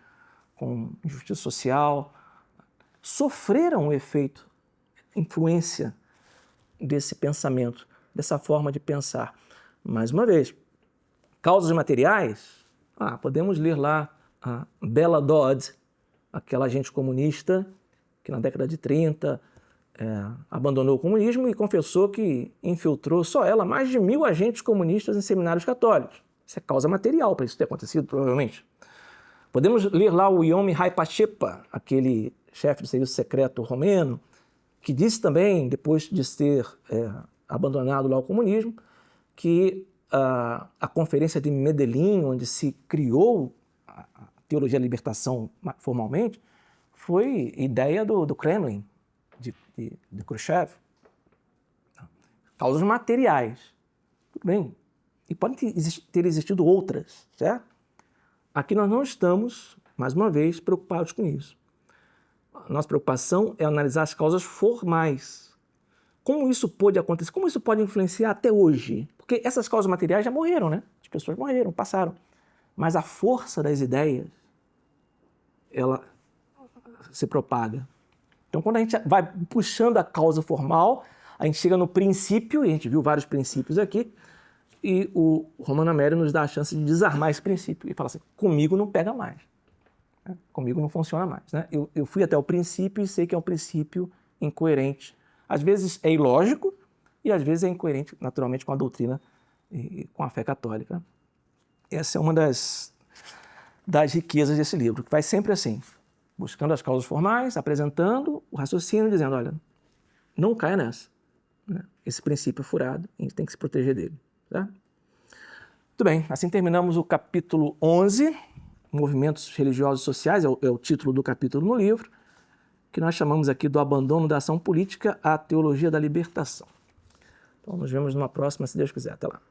com justiça social, sofreram o efeito, influência desse pensamento, dessa forma de pensar. Mais uma vez, causas materiais, podemos ler lá a Bella Dodd, aquela agente comunista que na década de 30 abandonou o comunismo e confessou que infiltrou só ela mais de 1.000 agentes comunistas em seminários católicos. Isso é causa material para isso ter acontecido, provavelmente. Podemos ler lá o Iomi Hai-Pachepa, aquele chefe do serviço secreto romeno, que disse também, depois de ter abandonado lá o comunismo, que a conferência de Medellín, onde se criou a teologia da libertação formalmente, foi ideia do Kremlin, de Khrushchev. Causas materiais. Tudo bem. E podem ter existido outras, certo? aqui nós não estamos, mais uma vez, preocupados com isso. A nossa preocupação é analisar as causas formais. Como isso pode acontecer? Como isso pode influenciar até hoje? Porque essas causas materiais já morreram, né? As pessoas morreram, passaram. Mas a força das ideias, ela se propaga. Então, quando a gente vai puxando a causa formal, a gente chega no princípio, e a gente viu vários princípios aqui, e o Romano Amério nos dá a chance de desarmar esse princípio e falar assim, comigo não pega mais, né? Comigo não funciona mais, né? Eu fui até o princípio e sei que é um princípio incoerente. Às vezes é ilógico e às vezes é incoerente, naturalmente, com a doutrina e com a fé católica. Essa é uma das riquezas desse livro, que vai sempre assim, buscando as causas formais, apresentando o raciocínio, dizendo, olha, não caia nessa, né? Esse princípio é furado, a gente tem que se proteger dele. Tá? Muito bem, assim terminamos o capítulo 11, Movimentos Religiosos e Sociais, é o título do capítulo no livro, que nós chamamos aqui do abandono da ação política à teologia da libertação. Então nos vemos numa próxima, se Deus quiser. Até lá.